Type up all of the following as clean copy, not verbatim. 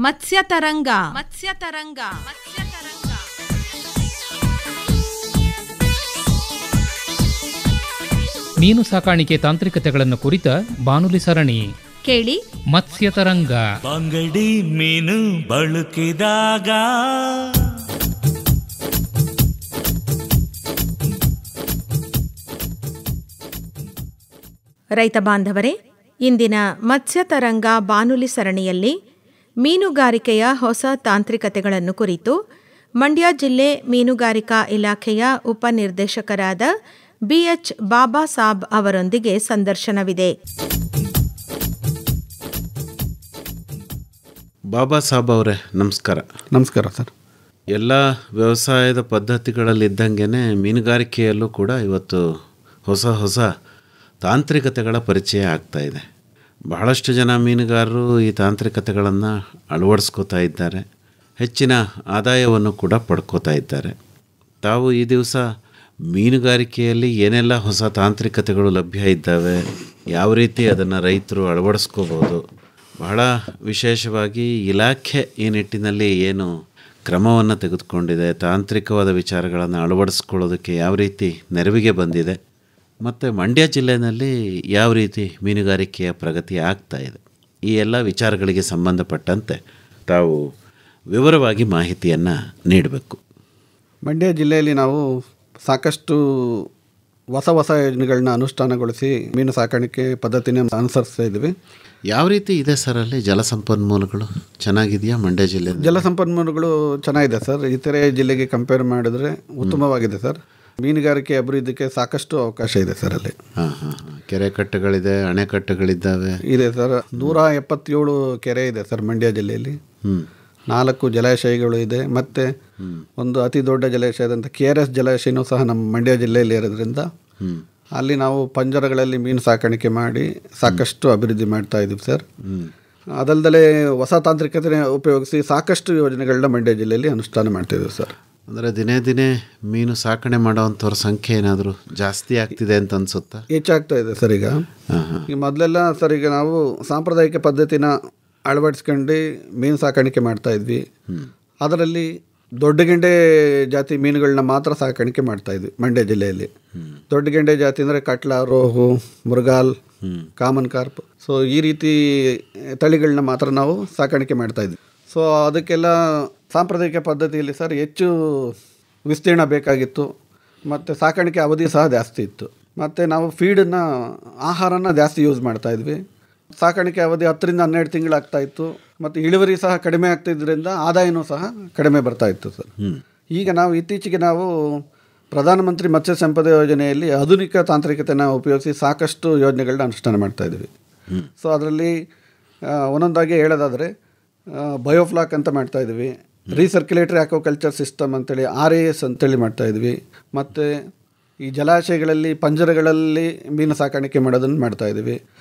ಮತ್ಸ್ಯತರಂಗ. ಮೀನು ಸಾಕಾಣಿಕೆ ತಾಂತ್ರಿಕತೆಗಳನ್ನು ಕುರಿತ ಬಾನುಲಿ ಸರಣಿ ಕೇಳಿ. ಮತ್ಸ್ಯತರಂಗ. ಬಂಗಡಿ ಮೀನು ಬಳಕಿದಾಗ ರೈತ ಬಾಂಧವರೇ, ಇಂದಿನ ಮತ್ಸ್ಯತರಂಗ ಬಾನುಲಿ ಸರಣಿಯಲ್ಲಿ ಮೀನುಗಾರಿಕೆಯ ಹೊಸ ತಾಂತ್ರಿಕತೆಗಳನ್ನು ಕುರಿತು ಮಂಡ್ಯ ಜಿಲ್ಲೆ ಮೀನುಗಾರಿಕಾ ಇಲಾಖೆಯ ಉಪನಿರ್ದೇಶಕರಾದ BH ಬಾಬಾ ಸಾಬ್ ಅವರೊಂದಿಗೆ ಸಂದರ್ಶನವಿದೆ. ಬಾಬಾ ಸಾಬ್ ಅವರೇ, ನಮಸ್ಕಾರ. ನಮಸ್ಕಾರ ಸರ್. ಎಲ್ಲ ವ್ಯವಸಾಯದ ಪದ್ಧತಿಗಳಲ್ಲಿದ್ದಂಗೆ ಮೀನುಗಾರಿಕೆಯಲ್ಲೂ ಕೂಡ ಇವತ್ತು ಹೊಸ ಹೊಸ ತಾಂತ್ರಿಕತೆಗಳ ಪರಿಚಯ ಆಗ್ತಾಯಿದೆ. ಬಹಳಷ್ಟು ಜನ ಮೀನುಗಾರರು ಈ ತಾಂತ್ರಿಕತೆಗಳನ್ನು ಅಳವಡಿಸ್ಕೋತಾ ಇದ್ದಾರೆ, ಹೆಚ್ಚಿನ ಆದಾಯವನ್ನು ಕೂಡ ಪಡ್ಕೋತಾ ಇದ್ದಾರೆ. ತಾವು ಈ ದಿವಸ ಮೀನುಗಾರಿಕೆಯಲ್ಲಿ ಏನೆಲ್ಲ ಹೊಸ ತಾಂತ್ರಿಕತೆಗಳು ಲಭ್ಯ ಇದ್ದಾವೆ, ಯಾವ ರೀತಿ ಅದನ್ನು ರೈತರು ಅಳವಡಿಸ್ಕೋಬೋದು, ಬಹಳ ವಿಶೇಷವಾಗಿ ಇಲಾಖೆ ಈ ನಿಟ್ಟಿನಲ್ಲಿ ಏನು ಕ್ರಮವನ್ನು ತೆಗೆದುಕೊಂಡಿದೆ, ತಾಂತ್ರಿಕವಾದ ವಿಚಾರಗಳನ್ನು ಅಳವಡಿಸ್ಕೊಳ್ಳೋದಕ್ಕೆ ಯಾವ ರೀತಿ ನೆರವಿಗೆ ಬಂದಿದೆ, ಮತ್ತು ಮಂಡ್ಯ ಜಿಲ್ಲೆಯಲ್ಲಿ ಯಾವ ರೀತಿ ಮೀನುಗಾರಿಕೆಯ ಪ್ರಗತಿ ಆಗ್ತಾ ಇದೆ, ಈ ಎಲ್ಲ ವಿಚಾರಗಳಿಗೆ ಸಂಬಂಧಪಟ್ಟಂತೆ ತಾವು ವಿವರವಾಗಿ ಮಾಹಿತಿಯನ್ನು ನೀಡಬೇಕು. ಮಂಡ್ಯ ಜಿಲ್ಲೆಯಲ್ಲಿ ನಾವು ಸಾಕಷ್ಟು ಹೊಸ ಹೊಸ ಯೋಜನೆಗಳನ್ನ ಅನುಷ್ಠಾನಗೊಳಿಸಿ ಮೀನು ಸಾಕಾಣಿಕೆ ಪದ್ಧತಿನ ಅನುಸರಿಸ್ತಾ ಇದ್ದೀವಿ. ಯಾವ ರೀತಿ ಇದೆ ಸರ್ ಅಲ್ಲಿ ಜಲಸಂಪನ್ಮೂಲಗಳು ಚೆನ್ನಾಗಿದೆಯಾ ಮಂಡ್ಯ ಜಿಲ್ಲೆ? ಜಲಸಂಪನ್ಮೂಲಗಳು ಚೆನ್ನಾಗಿದೆ ಸರ್, ಇತರೆ ಜಿಲ್ಲೆಗೆ ಕಂಪೇರ್ ಮಾಡಿದ್ರೆ ಉತ್ತಮವಾಗಿದೆ ಸರ್. ಮೀನುಗಾರಿಕೆ ಅಭಿವೃದ್ಧಿಗೆ ಸಾಕಷ್ಟು ಅವಕಾಶ ಇದೆ ಸರ್ ಅಲ್ಲಿ. ಕೆರೆ ಕಟ್ಟೆಗಳಿದೆ, ಅಣೆಕಟ್ಟೆಗಳಿದ್ದಾವೆ. ಇದೆ ಸರ್, 177 ಕೆರೆ ಇದೆ ಸರ್ ಮಂಡ್ಯ ಜಿಲ್ಲೆಯಲ್ಲಿ. 4 ಜಲಾಶಯಗಳು ಇದೆ, ಮತ್ತು ಒಂದು ಅತಿ ದೊಡ್ಡ ಜಲಾಶಯದಂಥ KRS ಜಲಾಶಯನೂ ಸಹ ನಮ್ಮ ಮಂಡ್ಯ ಜಿಲ್ಲೆಯಲ್ಲಿ ಇರೋದ್ರಿಂದ ಅಲ್ಲಿ ನಾವು ಪಂಜರಗಳಲ್ಲಿ ಮೀನು ಸಾಕಾಣಿಕೆ ಮಾಡಿ ಸಾಕಷ್ಟು ಅಭಿವೃದ್ಧಿ ಮಾಡ್ತಾ ಇದ್ದೀವಿ ಸರ್. ಅದಲ್ಲದೆ ಹೊಸ ತಾಂತ್ರಿಕತೆ ಉಪಯೋಗಿಸಿ ಸಾಕಷ್ಟು ಯೋಜನೆಗಳನ್ನ ಮಂಡ್ಯ ಜಿಲ್ಲೆಯಲ್ಲಿ ಅನುಷ್ಠಾನ ಮಾಡ್ತಾಯಿದ್ದೀವಿ ಸರ್. ಅಂದರೆ ದಿನೇ ದಿನೇ ಮೀನು ಸಾಕಣೆ ಮಾಡೋವಂಥವ್ರ ಸಂಖ್ಯೆ ಏನಾದರೂ ಜಾಸ್ತಿ ಆಗ್ತಿದೆ ಅಂತ ಅನಿಸುತ್ತಾ? ಹೆಚ್ಚಾಗ್ತಾ ಇದೆ ಸರ್. ಈಗ ಮೊದಲೆಲ್ಲ ಸರ್, ಈಗ ನಾವು ಸಾಂಪ್ರದಾಯಿಕ ಪದ್ಧತಿನ ಅಳವಡಿಸ್ಕೊಂಡು ಮೀನು ಸಾಕಾಣಿಕೆ ಮಾಡ್ತಾ ಇದ್ವಿ. ಅದರಲ್ಲಿ ದೊಡ್ಡಗೆಂಡೆ ಜಾತಿ ಮೀನುಗಳನ್ನ ಮಾತ್ರ ಸಾಕಾಣಿಕೆ ಮಾಡ್ತಾಯಿದ್ವಿ ಮಂಡ್ಯ ಜಿಲ್ಲೆಯಲ್ಲಿ. ದೊಡ್ಡಗೆಂಡೆ ಜಾತಿ ಅಂದರೆ catla, rohu, mrigal, common carp, so ಈ ರೀತಿ ತಳಿಗಳನ್ನ ಮಾತ್ರ ನಾವು ಸಾಕಾಣಿಕೆ ಮಾಡ್ತಾಯಿದ್ವಿ. ಸೊ ಅದಕ್ಕೆಲ್ಲ ಸಾಂಪ್ರದಾಯಿಕ ಪದ್ಧತಿಯಲ್ಲಿ ಸರ್ ಹೆಚ್ಚು ವಿಸ್ತೀರ್ಣ ಬೇಕಾಗಿತ್ತು, ಮತ್ತು ಸಾಕಾಣಿಕೆ ಅವಧಿ ಸಹ ಜಾಸ್ತಿ ಇತ್ತು, ಮತ್ತು ನಾವು ಫೀಡನ್ನು, ಆಹಾರನ ಜಾಸ್ತಿ ಯೂಸ್ ಮಾಡ್ತಾಯಿದ್ವಿ. ಸಾಕಾಣಿಕೆ ಅವಧಿ 10 ರಿಂದ 12 ತಿಂಗಳಾಗ್ತಾಯಿತ್ತು, ಮತ್ತು ಇಳುವರಿ ಸಹ ಕಡಿಮೆ ಆಗ್ತಿದ್ದರಿಂದ ಆದಾಯನೂ ಸಹ ಕಡಿಮೆ ಬರ್ತಾಯಿತ್ತು ಸರ್. ಈಗ ನಾವು ಇತ್ತೀಚೆಗೆ ಪ್ರಧಾನಮಂತ್ರಿ ಮತ್ಸ್ಯ ಸಂಪದ ಯೋಜನೆಯಲ್ಲಿ ಆಧುನಿಕ ತಾಂತ್ರಿಕತೆಯನ್ನು ಉಪಯೋಗಿಸಿ ಸಾಕಷ್ಟು ಯೋಜನೆಗಳನ್ನ ಅನುಷ್ಠಾನ ಮಾಡ್ತಾಯಿದ್ವಿ. ಸೊ ಅದರಲ್ಲಿ ಒಂದೊಂದಾಗಿ ಹೇಳೋದಾದರೆ ಬಯೋಫ್ಲಾಕ್ ಅಂತ ಮಾಡ್ತಾಯಿದ್ವಿ, ರೀಸರ್ಕ್ಯುಲೇಟರಿ ಆಕ್ವಾಕಲ್ಚರ್ ಸಿಸ್ಟಮ್ ಅಂತೇಳಿ RAS ಅಂತೇಳಿ ಮಾಡ್ತಾಯಿದ್ವಿ, ಮತ್ತು ಈ ಜಲಾಶಯಗಳಲ್ಲಿ ಪಂಜರಗಳಲ್ಲಿ ಮೀನು ಸಾಕಾಣಿಕೆ ಮಾಡೋದನ್ನು ಮಾಡ್ತಾಯಿದ್ವಿ.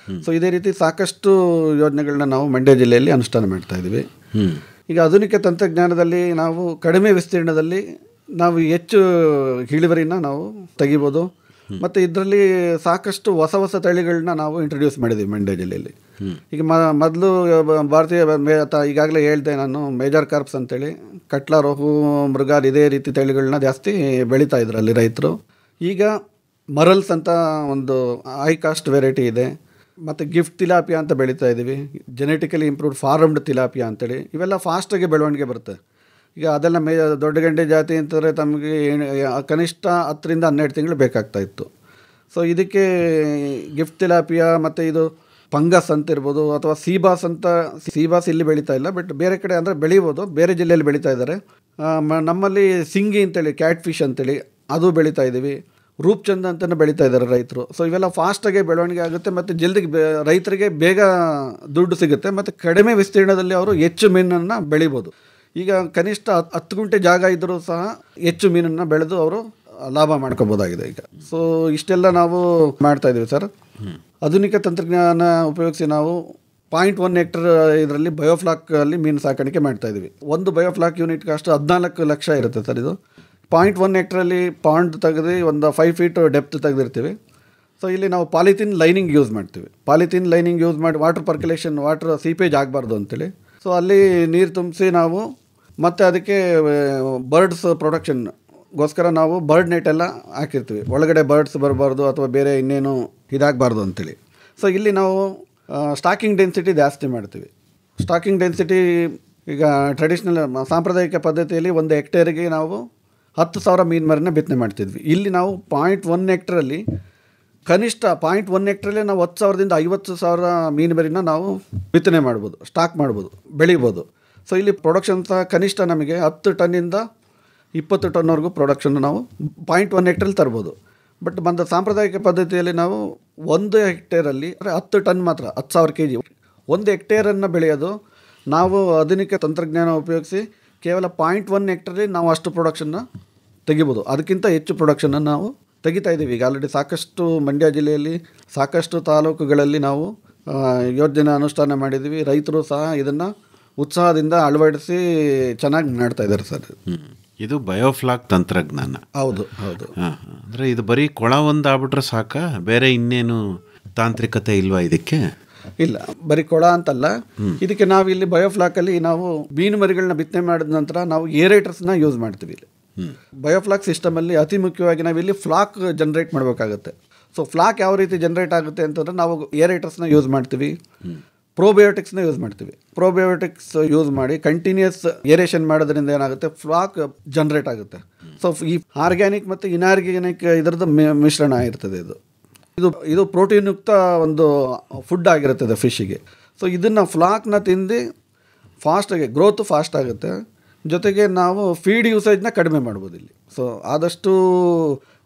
ಸೊ ಇದೇ ರೀತಿ ಸಾಕಷ್ಟು ಯೋಜನೆಗಳನ್ನ ನಾವು ಮಂಡ್ಯ ಜಿಲ್ಲೆಯಲ್ಲಿ ಅನುಷ್ಠಾನ ಮಾಡ್ತಾಯಿದ್ವಿ. ಈಗ ಆಧುನಿಕ ತಂತ್ರಜ್ಞಾನದಲ್ಲಿ ನಾವು ಕಡಿಮೆ ವಿಸ್ತೀರ್ಣದಲ್ಲಿ ನಾವು ಹೆಚ್ಚು ಇಳುವರಿನ ನಾವು ತೆಗಿಬೋದು, ಮತ್ತು ಇದರಲ್ಲಿ ಸಾಕಷ್ಟು ಹೊಸ ಹೊಸ ತಳಿಗಳನ್ನ ನಾವು ಇಂಟ್ರೊಡ್ಯೂಸ್ ಮಾಡಿದ್ದೀವಿ ಮಂಡ್ಯ ಜಿಲ್ಲೆಯಲ್ಲಿ. ಈಗ ಮೊದಲು ಭಾರತೀಯ ಈಗಾಗಲೇ ಹೇಳಿದೆ ನಾನು, ಮೇಜರ್ ಕಾರ್ಪ್ಸ್ ಅಂತೇಳಿ ಕಟ್ಲ, ರೋಹು, ಮೃಗಾಲ್ ಇದೇ ರೀತಿ ತಳಿಗಳನ್ನ ಜಾಸ್ತಿ ಬೆಳೀತಾ ಇದ್ರು ಅಲ್ಲಿ ರೈತರು. ಈಗ ಮರಲ್ಸ್ ಅಂತ ಒಂದು ಹೈ ಕಾಸ್ಟ್ ವೆರೈಟಿ ಇದೆ, ಮತ್ತು ಗಿಫ್ಟ್ ತಿಲಾಪಿಯಾ ಅಂತ ಬೆಳೀತಾ ಇದ್ದೀವಿ, ಜೆನೆಟಿಕಲಿ ಇಂಪ್ರೂವ್ಡ್ ಫಾರ್ಮ್ಡ್ ತಿಲಾಪಿಯಾ ಅಂತೇಳಿ. ಇವೆಲ್ಲ ಫಾಸ್ಟಾಗಿ ಬೆಳವಣಿಗೆ ಬರುತ್ತೆ. ಈಗ ಅದೆಲ್ಲ ದೊಡ್ಡಗಂಡೆ ಜಾತಿ ಅಂತಂದರೆ ತಮಗೆ ಕನಿಷ್ಠ 10 ರಿಂದ 12 ತಿಂಗಳು ಬೇಕಾಗ್ತಾಯಿತ್ತು. ಸೊ ಇದಕ್ಕೆ ಗಿಫ್ಟ್ ತಿಲಾಪಿಯಾ ಮತ್ತು ಇದು ಪಂಗಸ್ ಅಂತ ಇರ್ಬೋದು, ಅಥವಾ ಸೀಬಾಸ್ ಇಲ್ಲಿ ಬೆಳೀತಾ ಇಲ್ಲ, ಬಟ್ ಬೇರೆ ಕಡೆ ಅಂದರೆ ಬೆಳೀಬೋದು, ಬೇರೆ ಜಿಲ್ಲೆಯಲ್ಲಿ ಬೆಳೀತಾ ಇದ್ದಾರೆ. ನಮ್ಮಲ್ಲಿ ಸಿಂಗಿ ಅಂತೇಳಿ, ಕ್ಯಾಟ್ ಫಿಶ್ ಅಂತೇಳಿ ಅದು ಬೆಳೀತಾ ಇದ್ದೀವಿ. ರೂಪ್ಚಂದ್ ಅಂತಲೇ ಬೆಳೀತಾ ಇದ್ದಾರೆ ರೈತರು. ಸೊ ಇವೆಲ್ಲ ಫಾಸ್ಟಾಗಿ ಬೆಳವಣಿಗೆ ಆಗುತ್ತೆ, ಮತ್ತು ಜಲ್ದಿ ರೈತರಿಗೆ ಬೇಗ ದುಡ್ಡು ಸಿಗುತ್ತೆ, ಮತ್ತು ಕಡಿಮೆ ವಿಸ್ತೀರ್ಣದಲ್ಲಿ ಅವರು ಹೆಚ್ಚು ಮೀನನ್ನು ಬೆಳಿಬೋದು. ಈಗ ಕನಿಷ್ಠ 10 ಗುಂಟೆ ಜಾಗ ಇದ್ದರೂ ಸಹ ಹೆಚ್ಚು ಮೀನನ್ನು ಬೆಳೆದು ಅವರು ಲಾಭ ಮಾಡ್ಕೋಬೋದಾಗಿದೆ ಈಗ. ಸೊ ಇಷ್ಟೆಲ್ಲ ನಾವು ಮಾಡ್ತಾಯಿದ್ದೀವಿ ಸರ್. ಆಧುನಿಕ ತಂತ್ರಜ್ಞಾನ ಉಪಯೋಗಿಸಿ ನಾವು 0.1 ಹೆಕ್ಟರ್ ಇದರಲ್ಲಿ ಬಯೋಫ್ಲಾಕಲ್ಲಿ ಮೀನು ಸಾಕಾಣಿಕೆ ಮಾಡ್ತಾಯಿದ್ವಿ. ಒಂದು ಬಯೋಫ್ಲಾಕ್ ಯೂನಿಟ್ ಕಾಸ್ಟ್ 14 ಲಕ್ಷ ಇರುತ್ತೆ ಸರ್. ಇದು 0.1 ಹೆಕ್ಟ್ರಲ್ಲಿ ಪಾಂಡ್ ತೆಗೆದು ಒಂದು 5 ಫೀಟ್ ಡೆಪ್ತ್ ತೆಗೆದಿರ್ತೀವಿ. ಸೊ ಇಲ್ಲಿ ನಾವು ಪಾಲಿಥೀನ್ ಲೈನಿಂಗ್ ಯೂಸ್ ಮಾಡ್ತೀವಿ. ಪಾಲಿಥೀನ್ ಲೈನಿಂಗ್ ಯೂಸ್ ಮಾಡಿ ವಾಟರ್ ಪರ್ಕ್ಯುಲೇಷನ್, ವಾಟರ್ ಸೀಪೇಜ್ ಆಗಬಾರ್ದು ಅಂತೇಳಿ ಸೊ ಅಲ್ಲಿ ನೀರು ತುಂಬಿಸಿ ನಾವು ಮತ್ತು ಅದಕ್ಕೆ ಬರ್ಡ್ಸ್ ಪ್ರೊಡಕ್ಷನ್ಗೋಸ್ಕರ ನಾವು ಬರ್ಡ್ ನೆಟ್ ಎಲ್ಲ ಹಾಕಿರ್ತೀವಿ, ಒಳಗಡೆ ಬರ್ಡ್ಸ್ ಬರಬಾರ್ದು ಅಥವಾ ಬೇರೆ ಇನ್ನೇನು ಇದಾಗಬಾರ್ದು ಅಂತೇಳಿ. ಸೊ ಇಲ್ಲಿ ನಾವು ಸ್ಟಾಕಿಂಗ್ ಡೆನ್ಸಿಟಿ ಜಾಸ್ತಿ ಮಾಡ್ತೀವಿ. ಸ್ಟಾಕಿಂಗ್ ಡೆನ್ಸಿಟಿ ಈಗ ಟ್ರೆಡಿಷ್ನಲ್ ಸಾಂಪ್ರದಾಯಿಕ ಪದ್ಧತಿಯಲ್ಲಿ 1 ಹೆಕ್ಟೇರಿಗೆ ನಾವು 10,000 ಮೀನು ಮರಿನ ಬಿತ್ತನೆ ಮಾಡ್ತಿದ್ವಿ. ಇಲ್ಲಿ ನಾವು 0.1 ಹೆಕ್ಟ್ರಲ್ಲಿ ಕನಿಷ್ಠ 0.1 ಹೆಕ್ಟ್ರಲ್ಲೇ ನಾವು 10,000ದಿಂದ 50,000 ಮೀನು ಮರಿನ ನಾವು ಬಿತ್ತನೆ ಮಾಡ್ಬೋದು, ಸ್ಟಾಕ್ ಮಾಡ್ಬೋದು, ಬೆಳಿಬೋದು. ಸೊ ಇಲ್ಲಿ ಪ್ರೊಡಕ್ಷನ್ ಸಹ ಕನಿಷ್ಠ ನಮಗೆ 10 ಟನ್ನಿಂದ 20 ಟನ್ವರೆಗೂ ಪ್ರೊಡಕ್ಷನ್ ನಾವು 0.1 ಹೆಕ್ಟ್ರಲ್ಲಿ ತರ್ಬೋದು. ಬಟ್ ಬಂದ ಸಾಂಪ್ರದಾಯಿಕ ಪದ್ಧತಿಯಲ್ಲಿ ನಾವು 1 ಹೆಕ್ಟೇರಲ್ಲಿ 10 ಟನ್ ಮಾತ್ರ, 10,000 kg. 1 ಹೆಕ್ಟೇರನ್ನು ಬೆಳೆಯೋದು ನಾವು ಆಧುನಿಕ ತಂತ್ರಜ್ಞಾನ ಉಪಯೋಗಿಸಿ ಕೇವಲ 0.1 ಹೆಕ್ಟರಲ್ಲಿ ನಾವು ಅಷ್ಟು ಪ್ರೊಡಕ್ಷನ್ನ ತೆಗಿಬೋದು. ಅದಕ್ಕಿಂತ ಹೆಚ್ಚು ಪ್ರೊಡಕ್ಷನ್ನ ನಾವು ತೆಗಿತಾ ಇದ್ದೀವಿ. ಈಗ ಆಲ್ರೆಡಿ ಸಾಕಷ್ಟು ಮಂಡ್ಯ ಜಿಲ್ಲೆಯಲ್ಲಿ ಸಾಕಷ್ಟು ತಾಲೂಕುಗಳಲ್ಲಿ ನಾವು ಯೋಜನೆ ಅನುಷ್ಠಾನ ಮಾಡಿದ್ದೀವಿ. ರೈತರು ಸಹ ಇದನ್ನು ಉತ್ಸಾಹದಿಂದ ಅಳವಡಿಸಿ ಚೆನ್ನಾಗಿ ಮಾಡ್ತಾ ಇದ್ದಾರೆ ಸರ್. ಇದು ಬಯೋಫ್ಲಾಕ್ ತಂತ್ರಜ್ಞಾನ. ಹೌದು ಹೌದು. ಅಂದರೆ ಇದು ಬರೀ ಕೊಳ ಒಂದು ಆಗ್ಬಿಟ್ರೆ ಸಾಕ, ಬೇರೆ ಇನ್ನೇನು ತಾಂತ್ರಿಕತೆ ಇಲ್ವಾ ಇದಕ್ಕೆ? ಇಲ್ಲ, ಬರೀ ಕೊಳ ಅಂತಲ್ಲ. ಇದಕ್ಕೆ ನಾವು ಇಲ್ಲಿ ಬಯೋಫ್ಲಾಕಲ್ಲಿ ನಾವು ಮೀನು ಮರಿಗಳನ್ನ ಬಿತ್ತನೆ ಮಾಡಿದ ನಂತರ ನಾವು ಏರೇಟರ್ಸ್ನ ಯೂಸ್ ಮಾಡ್ತೀವಿ. ಇಲ್ಲಿ ಬಯೋಫ್ಲಾಕ್ ಸಿಸ್ಟಮಲ್ಲಿ ಅತಿ ಮುಖ್ಯವಾಗಿ ನಾವಿಲ್ಲಿ ಫ್ಲಾಕ್ ಜನ್ರೇಟ್ ಮಾಡಬೇಕಾಗುತ್ತೆ. ಸೊ ಫ್ಲಾಕ್ ಯಾವ ರೀತಿ ಜನ್ರೇಟ್ ಆಗುತ್ತೆ ಅಂತಂದರೆ ನಾವು ಏರೇಟರ್ಸ್ನ ಯೂಸ್ ಮಾಡ್ತೀವಿ, ಪ್ರೋಬಯೋಟಿಕ್ಸ್ನ ಯೂಸ್ ಮಾಡ್ತೀವಿ. ಪ್ರೋಬಯೋಟಿಕ್ಸ್ ಯೂಸ್ ಮಾಡಿ ಕಂಟಿನ್ಯೂಸ್ ಏರೇಷನ್ ಮಾಡೋದ್ರಿಂದ ಏನಾಗುತ್ತೆ, ಫ್ಲಾಕ್ ಜನ್ರೇಟ್ ಆಗುತ್ತೆ. ಸೊ ಈ ಆರ್ಗ್ಯಾನಿಕ್ ಮತ್ತು ಇನ್ಆರ್ಗ್ಯಾನಿಕ್ ಇದರದ್ದು ಮಿಶ್ರಣ ಇರ್ತದೆ. ಇದು ಪ್ರೋಟೀನ್ ಯುಕ್ತ ಒಂದು ಫುಡ್ ಆಗಿರುತ್ತದೆ ಫಿಶ್ಶಿಗೆ. ಸೊ ಇದನ್ನು ಫ್ಲಾಕ್ನ ತಿಂದು ಫಾಸ್ಟಾಗಿ ಗ್ರೋತ್ ಫಾಸ್ಟ್ ಆಗುತ್ತೆ. ಜೊತೆಗೆ ನಾವು ಫೀಡ್ ಯೂಸೇಜ್ನ ಕಡಿಮೆ ಮಾಡ್ಬೋದು ಇಲ್ಲಿ. ಸೊ ಆದಷ್ಟು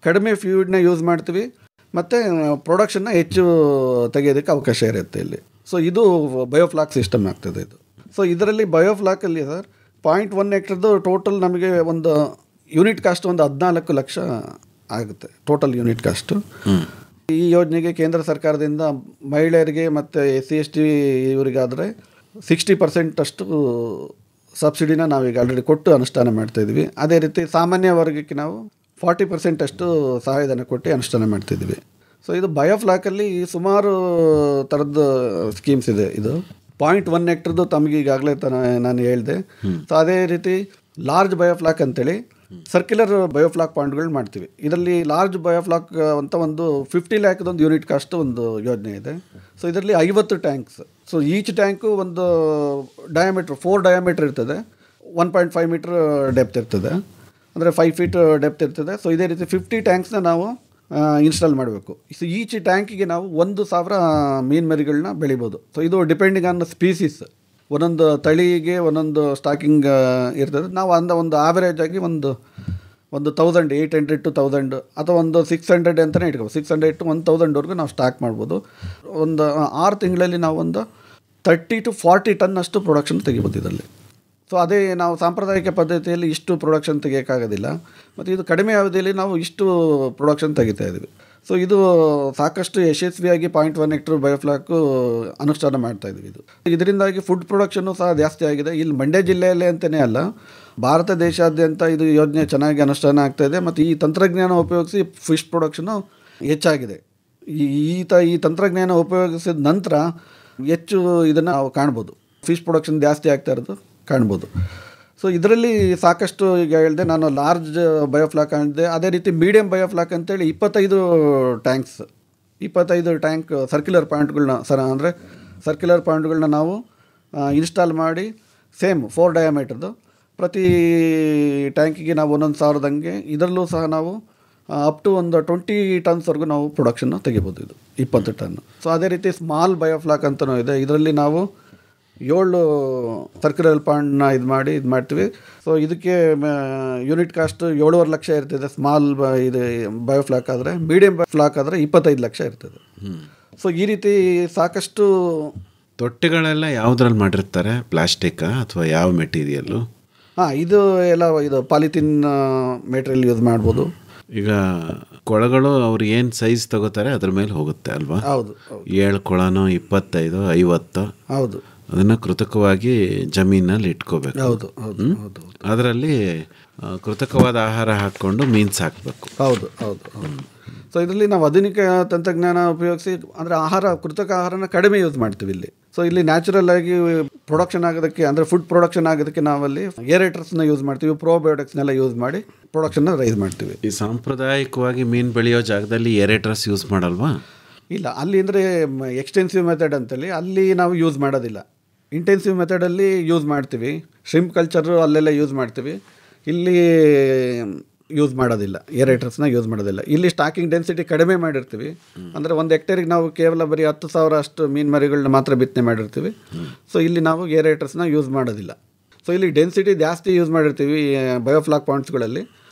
ಕಡಿಮೆ ಫೀಡ್ನ ಯೂಸ್ ಮಾಡ್ತೀವಿ ಮತ್ತು ಪ್ರೊಡಕ್ಷನ್ನ ಹೆಚ್ಚು ತೆಗೆಯೋದಕ್ಕೆ ಅವಕಾಶ ಇರುತ್ತೆ ಇಲ್ಲಿ. ಸೊ ಇದು ಬಯೋಫ್ಲಾಕ್ ಸಿಸ್ಟಮ್ ಆಗ್ತದೆ ಇದು. ಸೊ ಇದರಲ್ಲಿ ಬಯೋಫ್ಲಾಕಲ್ಲಿ ಸರ್ 0.1 ಹೆಕ್ಟರ್ದು ಟೋಟಲ್ ನಮಗೆ ಒಂದು ಯೂನಿಟ್ ಕಾಸ್ಟ್ ಒಂದು 14 ಲಕ್ಷ ಆಗುತ್ತೆ ಟೋಟಲ್ ಯೂನಿಟ್ ಕಾಸ್ಟು. ಈ ಯೋಜನೆಗೆ ಕೇಂದ್ರ ಸರ್ಕಾರದಿಂದ ಮಹಿಳೆಯರಿಗೆ ಮತ್ತು SC/ST ಇವರಿಗಾದರೆ 60% ಅಷ್ಟು ಸಬ್ಸಿಡಿನ ನಾವೀಗ ಆಲ್ರೆಡಿ ಕೊಟ್ಟು ಅನುಷ್ಠಾನ ಮಾಡ್ತಾಯಿದ್ವಿ. ಅದೇ ರೀತಿ ಸಾಮಾನ್ಯ ವರ್ಗಕ್ಕೆ ನಾವು 40% ಅಷ್ಟು ಸಹಾಯಧನ ಕೊಟ್ಟು ಅನುಷ್ಠಾನ ಮಾಡ್ತಿದ್ವಿ. ಸೊ ಇದು ಬಯೋಫ್ಲಾಕಲ್ಲಿ ಸುಮಾರು ಥರದ್ದು ಸ್ಕೀಮ್ಸ್ ಇದೆ. ಇದು 0.1 ಹೆಕ್ಟರ್ದು ತಮಗೆ ಈಗಾಗಲೇ ನಾನು ಹೇಳಿದೆ. ಸೊ ಅದೇ ರೀತಿ ಲಾರ್ಜ್ ಬಯೋಫ್ಲಾಕ್ ಅಂತೇಳಿ ಸರ್ಕ್ಯುಲರ್ ಬಯೋಫ್ಲಾಕ್ ಪಾಯಿಂಟ್ಗಳು ಮಾಡ್ತೀವಿ. ಇದರಲ್ಲಿ ಲಾರ್ಜ್ ಬಯೋಫ್ಲಾಕ್ ಅಂತ ಒಂದು 50 ಲ್ಯಾಕ್ದೊಂದು ಯೂನಿಟ್ ಕಾಸ್ಟ್ ಒಂದು ಯೋಜನೆ ಇದೆ. ಸೊ ಇದರಲ್ಲಿ 50 ಟ್ಯಾಂಕ್ಸ್. ಸೊ ಈಚ್ ಟ್ಯಾಂಕು ಒಂದು ಡಯಾಮೀಟ್ರ್ 4 ಡಯಾಮೀಟ್ರ್ ಇರ್ತದೆ, 1.5 ಮೀಟ್ರ್ ಡೆಪ್ತ್ ಇರ್ತದೆ, ಅಂದರೆ 5 ಫೀಟ್ ಡೆಪ್ತ್ ಇರ್ತದೆ. ಸೊ ಇದೇ ರೀತಿ 50 ಟ್ಯಾಂಕ್ಸ್ನ ನಾವು ಇನ್ಸ್ಟಾಲ್ ಮಾಡಬೇಕು. ಸೊ ಈಚ್ ಟ್ಯಾಂಕಿಗೆ ನಾವು 1,000 ಮೀನು ಮರಿಗಳನ್ನ ಬೆಳಿಬೋದು. ಸೊ ಇದು ಡಿಪೆಂಡಿಂಗ್ ಆನ್ ದ ಸ್ಪೀಸೀಸ್, ಒಂದೊಂದು ತಳಿಗೆ ಒಂದೊಂದು ಸ್ಟಾಕಿಂಗ್ ಇರ್ತದೆ. ನಾವು ಒಂದು ಆವರೇಜ್ ಆಗಿ ಒಂದು 1,800 to 1,000 ಅಥವಾ ಒಂದು 600 ಅಂತಲೇ ಇಟ್ಕೋ, 600 to 1,000ವರೆಗೂ ನಾವು ಸ್ಟಾಕ್ ಮಾಡ್ಬೋದು. ಒಂದು 6 ತಿಂಗಳಲ್ಲಿ ನಾವು ಒಂದು 30 to 40 ಟನ್ ಅಷ್ಟು ಪ್ರೊಡಕ್ಷನ್ ತೆಗಿಬೋದು ಇದರಲ್ಲಿ. ಸೊ ಅದೇ ನಾವು ಸಾಂಪ್ರದಾಯಿಕ ಪದ್ಧತಿಯಲ್ಲಿ ಇಷ್ಟು ಪ್ರೊಡಕ್ಷನ್ ತೆಗಿಯೋಕ್ಕಾಗೋದಿಲ್ಲ, ಮತ್ತು ಇದು ಕಡಿಮೆ ಅವಧಿಯಲ್ಲಿ ನಾವು ಇಷ್ಟು ಪ್ರೊಡಕ್ಷನ್ ತೆಗಿತಾ ಇದ್ದೀವಿ. ಸೊ ಇದು ಸಾಕಷ್ಟು ಯಶಸ್ವಿಯಾಗಿ 0.1 ಹೆಕ್ಟರ್ ಬಯೋಫ್ಲಾಕು ಅನುಷ್ಠಾನ ಮಾಡ್ತಾಯಿದ್ವಿ. ಇದರಿಂದಾಗಿ ಫುಡ್ ಪ್ರೊಡಕ್ಷನ್ನು ಸಹ ಜಾಸ್ತಿ ಆಗಿದೆ. ಇಲ್ಲಿ ಮಂಡ್ಯ ಜಿಲ್ಲೆಯಲ್ಲೇ ಅಂತಲೇ ಅಲ್ಲ, ಭಾರತ ದೇಶಾದ್ಯಂತ ಇದು ಯೋಜನೆ ಚೆನ್ನಾಗಿ ಅನುಷ್ಠಾನ ಆಗ್ತಾಯಿದೆ. ಮತ್ತು ಈ ತಂತ್ರಜ್ಞಾನ ಉಪಯೋಗಿಸಿ ಫಿಶ್ ಪ್ರೊಡಕ್ಷನ್ನು ಹೆಚ್ಚಾಗಿದೆ. ಈ ತಂತ್ರಜ್ಞಾನ ಉಪಯೋಗಿಸಿದ ನಂತರ ಹೆಚ್ಚು ಇದನ್ನು ನಾವು ಕಾಣ್ಬೋದು, ಫಿಶ್ ಪ್ರೊಡಕ್ಷನ್ ಜಾಸ್ತಿ ಆಗ್ತಾ ಇರೋದು ಕಾಣ್ಬೋದು. ಸೊ ಇದರಲ್ಲಿ ಸಾಕಷ್ಟು ಈಗ ಹೇಳಿದೆ ನಾನು ಲಾರ್ಜ್ ಬಯೋಫ್ಲಾಕ್ ಅಂದಿದೆ. ಅದೇ ರೀತಿ ಮೀಡಿಯಮ್ ಬಯೋಫ್ಲಾಕ್ ಅಂತೇಳಿ 25 ಟ್ಯಾಂಕ್ಸ್, 25 ಟ್ಯಾಂಕ್ ಸರ್ಕ್ಯುಲರ್ ಪಾಯಿಂಟ್ಗಳನ್ನ ಅಂದರೆ ಸರ್ಕ್ಯುಲರ್ ಪಾಯಿಂಟ್ಗಳನ್ನ ನಾವು ಇನ್ಸ್ಟಾಲ್ ಮಾಡಿ ಸೇಮ್ 4 ಡಯಾಮೀಟರ್ದು ಪ್ರತಿ ಟ್ಯಾಂಕಿಗೆ ನಾವು 1,000 ಇದರಲ್ಲೂ ಸಹ ನಾವು ಅಪ್ ಟು ಒಂದು 20 ಟನ್ಸ್ವರೆಗೂ ನಾವು ಪ್ರೊಡಕ್ಷನ್ನ ತೆಗಿಬೋದು. ಇದು 20 ಟನ್. ಸೊ ಅದೇ ರೀತಿ ಸ್ಮಾಲ್ ಬಯೋಫ್ಲಾಕ್ ಅಂತಲೂ ಇದೆ. ಇದರಲ್ಲಿ ನಾವು 7 ಸರ್ಕ್ಯುಲರ್ ಪಾಯಿಂಟ್ನ ಇದು ಮಾಡ್ತೀವಿ. ಸೊ ಇದಕ್ಕೆ ಯೂನಿಟ್ ಕಾಸ್ಟ್ 7.5 ಲಕ್ಷ ಇರ್ತದೆ ಸ್ಮಾಲ್ ಇದು ಬಯೋಫ್ಲಾಕ್ ಆದರೆ. ಮೀಡಿಯಮ್ ಬಯೋಫ್ಲಾಕ್ ಆದರೆ 25 ಲಕ್ಷ ಇರ್ತದೆ. ಸೊ ಈ ರೀತಿ ಸಾಕಷ್ಟು ತೊಟ್ಟಿಗಳೆಲ್ಲ ಯಾವುದ್ರಲ್ಲಿ ಮಾಡಿರ್ತಾರೆ, ಪ್ಲಾಸ್ಟಿಕ್ಕಾ ಅಥವಾ ಯಾವ ಮೆಟೀರಿಯಲ್ಲು? ಇದು ಪಾಲಿಥಿನ್ ಮೆಟೀರಿಯಲ್ ಯೂಸ್ ಮಾಡ್ಬೋದು. ಈಗ ಕೊಳಗಳು ಅವ್ರು ಏನು ಸೈಜ್ ತಗೋತಾರೆ ಅದ್ರ ಮೇಲೆ ಹೋಗುತ್ತೆ ಅಲ್ವಾ? ಹೌದು. 7 ಕೊಳನೋ 25, 50 ಹೌದು, ಅದನ್ನು ಕೃತಕವಾಗಿ ಜಮೀನಲ್ಲಿ ಇಟ್ಕೋಬೇಕು. ಹೌದು ಹೌದು ಹೌದು. ಅದರಲ್ಲಿ ಕೃತಕವಾದ ಆಹಾರ ಹಾಕ್ಕೊಂಡು ಮೀನು ಸಾಕಬೇಕು. ಹೌದು ಹೌದು ಹೌದು. ಸೊ ಇದರಲ್ಲಿ ನಾವು ಆಧುನಿಕ ತಂತ್ರಜ್ಞಾನ ಉಪಯೋಗಿಸಿ ಅಂದರೆ ಕೃತಕ ಆಹಾರನ ಕಡಿಮೆ ಯೂಸ್ ಮಾಡ್ತೀವಿ ಇಲ್ಲಿ. ಸೊ ಇಲ್ಲಿ ನ್ಯಾಚುರಲ್ ಆಗಿ ಪ್ರೊಡಕ್ಷನ್ ಆಗೋದಕ್ಕೆ ಅಂದರೆ ಫುಡ್ ಪ್ರೊಡಕ್ಷನ್ ಆಗೋದಕ್ಕೆ ನಾವಲ್ಲಿ ಏರೇಟರ್ಸ್ನ ಯೂಸ್ ಮಾಡ್ತೀವಿ, ಪ್ರೋಬಯೋಟಿಕ್ಸ್ನೆಲ್ಲ ಯೂಸ್ ಮಾಡಿ ಪ್ರೊಡಕ್ಷನ್ನ ರೈಸ್ ಮಾಡ್ತೀವಿ. ಈ ಸಾಂಪ್ರದಾಯಿಕವಾಗಿ ಮೀನು ಬೆಳೆಯೋ ಜಾಗದಲ್ಲಿ ಏರೇಟರ್ಸ್ ಯೂಸ್ ಮಾಡಲ್ವಾ? ಇಲ್ಲ, ಅಲ್ಲಿ ಅಂದರೆ ಎಕ್ಸ್ಟೆನ್ಸಿವ್ ಮೆಥಡ್ ಅಂತೇಳಿ ಅಲ್ಲಿ ನಾವು ಯೂಸ್ ಮಾಡೋದಿಲ್ಲ. ಇಂಟೆನ್ಸಿವ್ ಮೆಥಡಲ್ಲಿ ಯೂಸ್ ಮಾಡ್ತೀವಿ. ಶ್ರಿಂಪ್ ಕಲ್ಚರು ಅಲ್ಲೆಲ್ಲ ಯೂಸ್ ಮಾಡ್ತೀವಿ. ಇಲ್ಲಿ ಯೂಸ್ ಮಾಡೋದಿಲ್ಲ, ಏರೇಟರ್ಸ್ನ ಯೂಸ್ ಮಾಡೋದಿಲ್ಲ. ಇಲ್ಲಿ ಸ್ಟಾಕಿಂಗ್ ಡೆನ್ಸಿಟಿ ಕಡಿಮೆ ಮಾಡಿರ್ತೀವಿ. ಅಂದರೆ ಒಂದು ಹೆಕ್ಟೇರಿಗೆ ನಾವು ಕೇವಲ ಬರೀ 10,000 ಅಷ್ಟು ಮೀನು ಮರಿಗಳನ್ನ ಮಾತ್ರ ಬಿತ್ತನೆ ಮಾಡಿರ್ತೀವಿ. ಸೊ ಇಲ್ಲಿ ನಾವು ಏರೇಟರ್ಸ್ನ ಯೂಸ್ ಮಾಡೋದಿಲ್ಲ. ಸೊ ಇಲ್ಲಿ ಡೆನ್ಸಿಟಿ ಜಾಸ್ತಿ ಯೂಸ್ ಮಾಡಿರ್ತೀವಿ ಬಯೋಫ್ಲಾಕ್ ಪಾಯಿಂಟ್ಸ್ಗಳಲ್ಲಿ,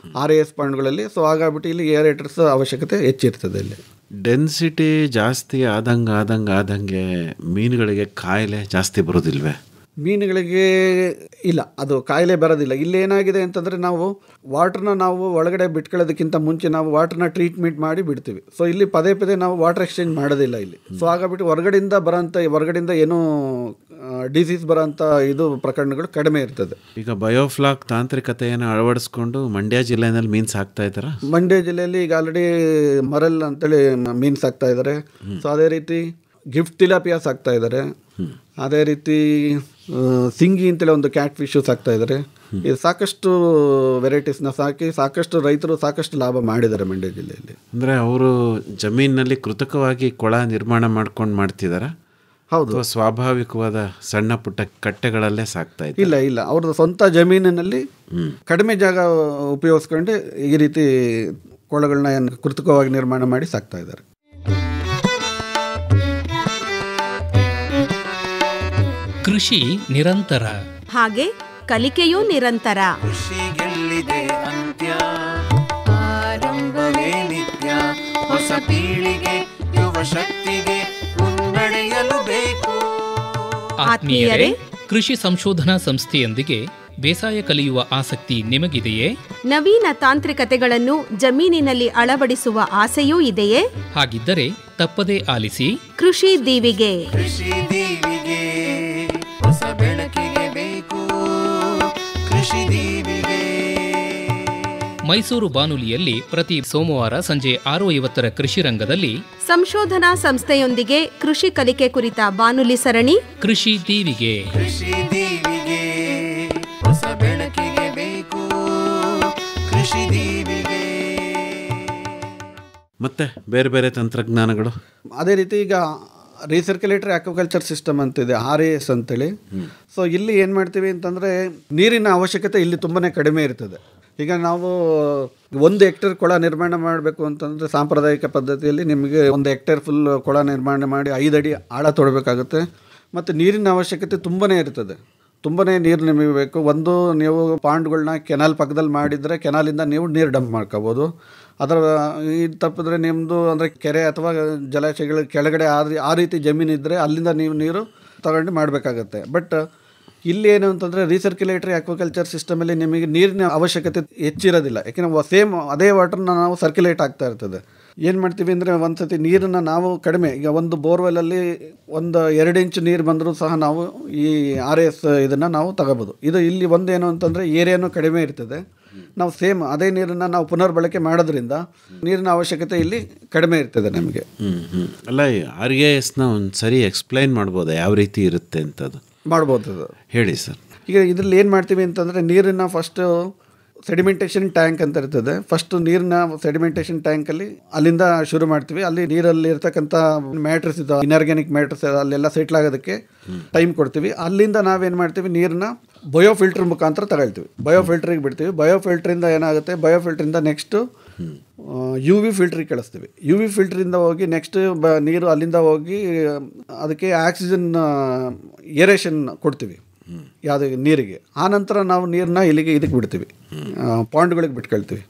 RAS ಪಾಯಿಂಟ್ಗಳಲ್ಲಿ. ಸೊ ಹಾಗಾಗ್ಬಿಟ್ಟು ಇಲ್ಲಿ ಏರೇಟರ್ಸ್ ಅವಶ್ಯಕತೆ ಹೆಚ್ಚಿರ್ತದೆ. ಇಲ್ಲಿ ಡೆನ್ಸಿಟಿ ಜಾಸ್ತಿ ಆದಂಗೆ ಮೀನುಗಳಿಗೆ ಕಾಯಿಲೆ ಜಾಸ್ತಿ ಬರೋದಿಲ್ವೇ? ಮೀನುಗಳಿಗೆ ಇಲ್ಲ, ಅದು ಕಾಯಿಲೆ ಬರೋದಿಲ್ಲ. ಇಲ್ಲಿ ಏನಾಗಿದೆ ಅಂತಂದರೆ ನಾವು ವಾಟ್ರನ್ನ ನಾವು ಒಳಗಡೆ ಬಿಟ್ಕೊಳ್ಳೋದಕ್ಕಿಂತ ಮುಂಚೆ ನಾವು ವಾಟ್ರನ್ನ ಟ್ರೀಟ್ಮೆಂಟ್ ಮಾಡಿ ಬಿಡ್ತೀವಿ. ಸೊ ಇಲ್ಲಿ ಪದೇ ನಾವು ವಾಟರ್ ಎಕ್ಸ್ಚೇಂಜ್ ಮಾಡೋದಿಲ್ಲ ಇಲ್ಲಿ. ಸೊ ಹಾಗಾಗ್ಬಿಟ್ಟು ಹೊರಗಡೆಯಿಂದ ಏನೂ ಡಿಸೀಸ್ ಬರೋಂಥ ಇದು ಪ್ರಕರಣಗಳು ಕಡಿಮೆ ಇರ್ತದೆ. ಈಗ ಬಯೋಫ್ಲಾಕ್ ತಾಂತ್ರಿಕತೆಯನ್ನು ಅಳವಡಿಸ್ಕೊಂಡು ಮಂಡ್ಯ ಜಿಲ್ಲೆಯಲ್ಲಿ ಮೀನು ಸಾಕ್ತಾ ಇದ್ದಾರಾ? ಮಂಡ್ಯ ಜಿಲ್ಲೆಯಲ್ಲಿ ಈಗ ಆಲ್ರೆಡಿ ಮರಲ್ ಅಂತೇಳಿ ಮೀನು ಸಾಕ್ತಾ ಇದ್ದಾರೆ. ಸೊ ಅದೇ ರೀತಿ ಗಿಫ್ಟ್ ತಿಲಾಪಿಯಾ ಸಾಕ್ತಾ ಇದ್ದಾರೆ. ಅದೇ ರೀತಿ ಸಿಂಗಿ ಅಂತೇಳಿ ಒಂದು ಕ್ಯಾಟ್ ಫಿಶು ಸಾಕ್ತಾ ಇದ್ದಾರೆ. ಇದು ಸಾಕಷ್ಟು ವೆರೈಟೀಸ್ನ ಸಾಕಿ ಸಾಕಷ್ಟು ರೈತರು ಸಾಕಷ್ಟು ಲಾಭ ಮಾಡಿದ್ದಾರೆ ಮಂಡ್ಯ ಜಿಲ್ಲೆಯಲ್ಲಿ. ಅಂದರೆ ಅವರು ಜಮೀನಿನಲ್ಲಿ ಕೃತಕವಾಗಿ ಕೊಳ ನಿರ್ಮಾಣ ಮಾಡ್ತಿದ್ದಾರೆ? ಹೌದು, ಸ್ವಾಭಾವಿಕವಾದ ಸಣ್ಣ ಪುಟ್ಟ ಕಟ್ಟೆಗಳಲ್ಲೇ ಸಾಕ್ತಾ ಇದ್ದಾರೆ? ಇಲ್ಲ, ಅವ್ರದ್ದು ಸ್ವಂತ ಜಮೀನಿನಲ್ಲಿ ಕಡಿಮೆ ಜಾಗ ಉಪಯೋಗಿಸ್ಕೊಂಡು ಈ ರೀತಿ ಕೊಳಗಳನ್ನ ಕೃತಕವಾಗಿ ನಿರ್ಮಾಣ ಮಾಡಿ ಸಾಕ್ತಾ ಇದ್ದಾರೆ. ಕೃಷಿ ನಿರಂತರ, ಹಾಗೆ ಕಲಿಕೆಯೂ ನಿರಂತರ. ಕೃಷಿಗೆಲ್ಲಿದೆ ಅಂತ್ಯ, ಆರಂಭವೇ ನಿತ್ಯ. ಹೊಸ ಪೀಳಿಗೆ ಯುವ ಶಕ್ತಿಗೆ ಮುನ್ನಡೆಯಲು ಬೇಕು. ಆತ್ಮೀಯರೇ, ಕೃಷಿ ಸಂಶೋಧನಾ ಸಂಸ್ಥೆಯೊಂದಿಗೆ ಬೇಸಾಯ ಕಲಿಯುವ ಆಸಕ್ತಿ ನಿಮಗಿದೆಯೇ? ನವೀನ ತಾಂತ್ರಿಕತೆಗಳನ್ನು ಜಮೀನಿನಲ್ಲಿ ಅಳವಡಿಸುವ ಆಸೆಯೂ ಇದೆಯೇ? ಹಾಗಿದ್ದರೆ ತಪ್ಪದೇ ಆಲಿಸಿ ಕೃಷಿ ದೀವಿಗೆ. ಕೃಷಿ ದೀವಿಗೆ ಹೊಸ ಬೆಳಕಿಗೆ ಬೇಕು. ಕೃಷಿ ದೀವಿಗೆ ಮೈಸೂರು ಬಾನುಲಿಯಲ್ಲಿ ಪ್ರತಿ ಸೋಮವಾರ ಸಂಜೆ 6:50 ಕೃಷಿ ರಂಗದಲ್ಲಿ ಸಂಶೋಧನಾ ಸಂಸ್ಥೆಯೊಂದಿಗೆ ಕೃಷಿ ಕಲಿಕೆ ಕುರಿತ ಬಾನುಲಿ ಸರಣಿ ಕೃಷಿ ದೀವಿಗೆ. ಕೃಷಿ ದೀವಿಗೆ ಹೊಸ ಬೆಳಕಿಗೆ ಬೇಕು. ಕೃಷಿ ದೀವಿಗೆ. ಮತ್ತೆ ಬೇರೆ ಬೇರೆ ತಂತ್ರಜ್ಞಾನಗಳು ಅದೇ ರೀತಿ ಈಗ ರೀಸರ್ಕ್ಯುಲೇಟರಿ ಆಕ್ವಾಕಲ್ಚರ್ ಸಿಸ್ಟಮ್ ಅಂತಿದೆ, RAS ಅಂತೇಳಿ. ಸೊ ಇಲ್ಲಿ ಏನು ಮಾಡ್ತೀವಿ ಅಂತಂದರೆ ನೀರಿನ ಅವಶ್ಯಕತೆ ಇಲ್ಲಿ ತುಂಬಾ ಕಡಿಮೆ ಇರ್ತದೆ. ಈಗ ನಾವು 1 ಹೆಕ್ಟೇರ್ ಕೊಳ ನಿರ್ಮಾಣ ಮಾಡಬೇಕು ಅಂತಂದರೆ ಸಾಂಪ್ರದಾಯಿಕ ಪದ್ಧತಿಯಲ್ಲಿ ನಿಮಗೆ 1 ಹೆಕ್ಟೇರ್ ಫುಲ್ ಕೊಳ ನಿರ್ಮಾಣ ಮಾಡಿ 5 ಅಡಿ ಆಳ ತೊಡಬೇಕಾಗುತ್ತೆ. ಮತ್ತು ನೀರಿನ ಅವಶ್ಯಕತೆ ತುಂಬಾ ಇರ್ತದೆ, ತುಂಬಾ ನೀರು ನಿಮಗೆ ಬೇಕು. ನೀವು ಪಾಂಡ್ಗಳನ್ನ ಕೆನಾಲ್ ಪಕ್ಕದಲ್ಲಿ ಮಾಡಿದರೆ ಕೆನಾಲಿಂದ ನೀವು ನೀರು ಡಂಪ್ ಮಾಡ್ಕೋಬೋದು. ಅದರ ಇದು ತಪ್ಪಿದ್ರೆ ನಿಮ್ಮದು ಅಂದರೆ ಕೆರೆ ಅಥವಾ ಜಲಾಶಯಗಳ ಕೆಳಗಡೆ ಆ ರೀತಿ ಜಮೀನಿದ್ದರೆ ಅಲ್ಲಿಂದ ನೀವು ನೀರು ತಗೊಂಡು ಮಾಡಬೇಕಾಗತ್ತೆ. ಬಟ್ ಇಲ್ಲಿ ಏನು ಅಂತಂದರೆ ರೀಸರ್ಕ್ಯುಲೇಟರಿ ಆಕ್ವಾಕಲ್ಚರ್ ಸಿಸ್ಟಮಲ್ಲಿ ನಿಮಗೆ ನೀರಿನ ಅವಶ್ಯಕತೆ ಹೆಚ್ಚಿರೋದಿಲ್ಲ. ಯಾಕೆಂದರೆ ಸೇಮ್ ಅದೇ ವಾಟರ್ನ ನಾವು ಸರ್ಕ್ಯುಲೇಟ್ ಆಗ್ತಾ ಇರ್ತದೆ. ಏನು ಮಾಡ್ತೀವಿ ಅಂದರೆ ಒಂದು ಸತಿ ನೀರನ್ನು ನಾವು ಕಡಿಮೆ, ಈಗ ಒಂದು ಬೋರ್ವೆಲಲ್ಲಿ 2 ಇಂಚು ನೀರು ಬಂದರೂ ಸಹ ನಾವು ಈ RAS ಇದನ್ನು ನಾವು ತಗೋಬೋದು. ಇದು ಇಲ್ಲಿ ಒಂದೇನು ಅಂತಂದರೆ ಏರಿಯಾನು ಕಡಿಮೆ ಇರ್ತದೆ. ನಾವು ಸೇಮ್ ಅದೇ ನೀರನ್ನು ನಾವು ಪುನರ್ಬಳಕೆ ಮಾಡೋದ್ರಿಂದ ನೀರಿನ ಅವಶ್ಯಕತೆ ಇಲ್ಲಿ ಕಡಿಮೆ ಇರ್ತದೆ ನಮಗೆ. ಅಲ್ಲ, RASನ ಒಂದು ಸರಿ ಎಕ್ಸ್ಪ್ಲೈನ್ ಮಾಡ್ಬೋದಾ ಯಾವ ರೀತಿ ಇರುತ್ತೆ ಅಂತದ್ದು? ಮಾಡ್ಬೋದು, ಹೇಳಿ ಸರ್. ಈಗ ಇದರಲ್ಲಿ ಏನು ಮಾಡ್ತೀವಿ ಅಂತಂದರೆ ನೀರನ್ನು ಫಸ್ಟು ಸೆಡಿಮೆಂಟೇಷನ್ ಟ್ಯಾಂಕ್ ಅಂತ ಇರ್ತದೆ. ಫಸ್ಟು ನೀರನ್ನ ಸೆಡಿಮೆಂಟೇಷನ್ ಟ್ಯಾಂಕಲ್ಲಿ ಅಲ್ಲಿಂದ ಶುರು ಮಾಡ್ತೀವಿ. ಅಲ್ಲಿ ನೀರಲ್ಲಿ ಇರ್ತಕ್ಕಂಥ ಮ್ಯಾಟ್ರಸ್ ಇದು ಇನ್ಆರ್ಗ್ಯಾನಿಕ್ ಮ್ಯಾಟ್ರಸ್ ಅಲ್ಲೆಲ್ಲ ಸೆಟ್ಲ್ ಆಗೋದಕ್ಕೆ ಟೈಮ್ ಕೊಡ್ತೀವಿ. ಅಲ್ಲಿಂದ ನಾವೇನು ಮಾಡ್ತೀವಿ, ನೀರನ್ನ ಬಯೋಫಿಲ್ಟ್ರ್ ಮುಖಾಂತರ ತಗೊಳ್ತೀವಿ, ಬಯೋಫಿಲ್ಟ್ರಿಗೆ ಬಿಡ್ತೀವಿ. ಬಯೋಫಿಲ್ಟ್ರಿಂದ ಏನಾಗುತ್ತೆ, ಬಯೋಫಿಲ್ಟ್ರಿಂದ ನೆಕ್ಸ್ಟು UV ಫಿಲ್ಟ್ರಿಗೆ ಕಳಿಸ್ತೀವಿ. UV ಫಿಲ್ಟ್ರಿಂದ ಹೋಗಿ ನೆಕ್ಸ್ಟ್ ನೀರು ಅಲ್ಲಿಂದ ಹೋಗಿ ಅದಕ್ಕೆ ಆಕ್ಸಿಜನ್ ಏರೇಷನ್ ಕೊಡ್ತೀವಿ ಯಾವುದೇ ನೀರಿಗೆ. ಆನಂತರ ನಾವು ನೀರನ್ನ ಇದಕ್ಕೆ ಬಿಡ್ತೀವಿ, ಪಾಂಡ್ಗಳಿಗೆ ಬಿಟ್ಕೊಳ್ತೀವಿ,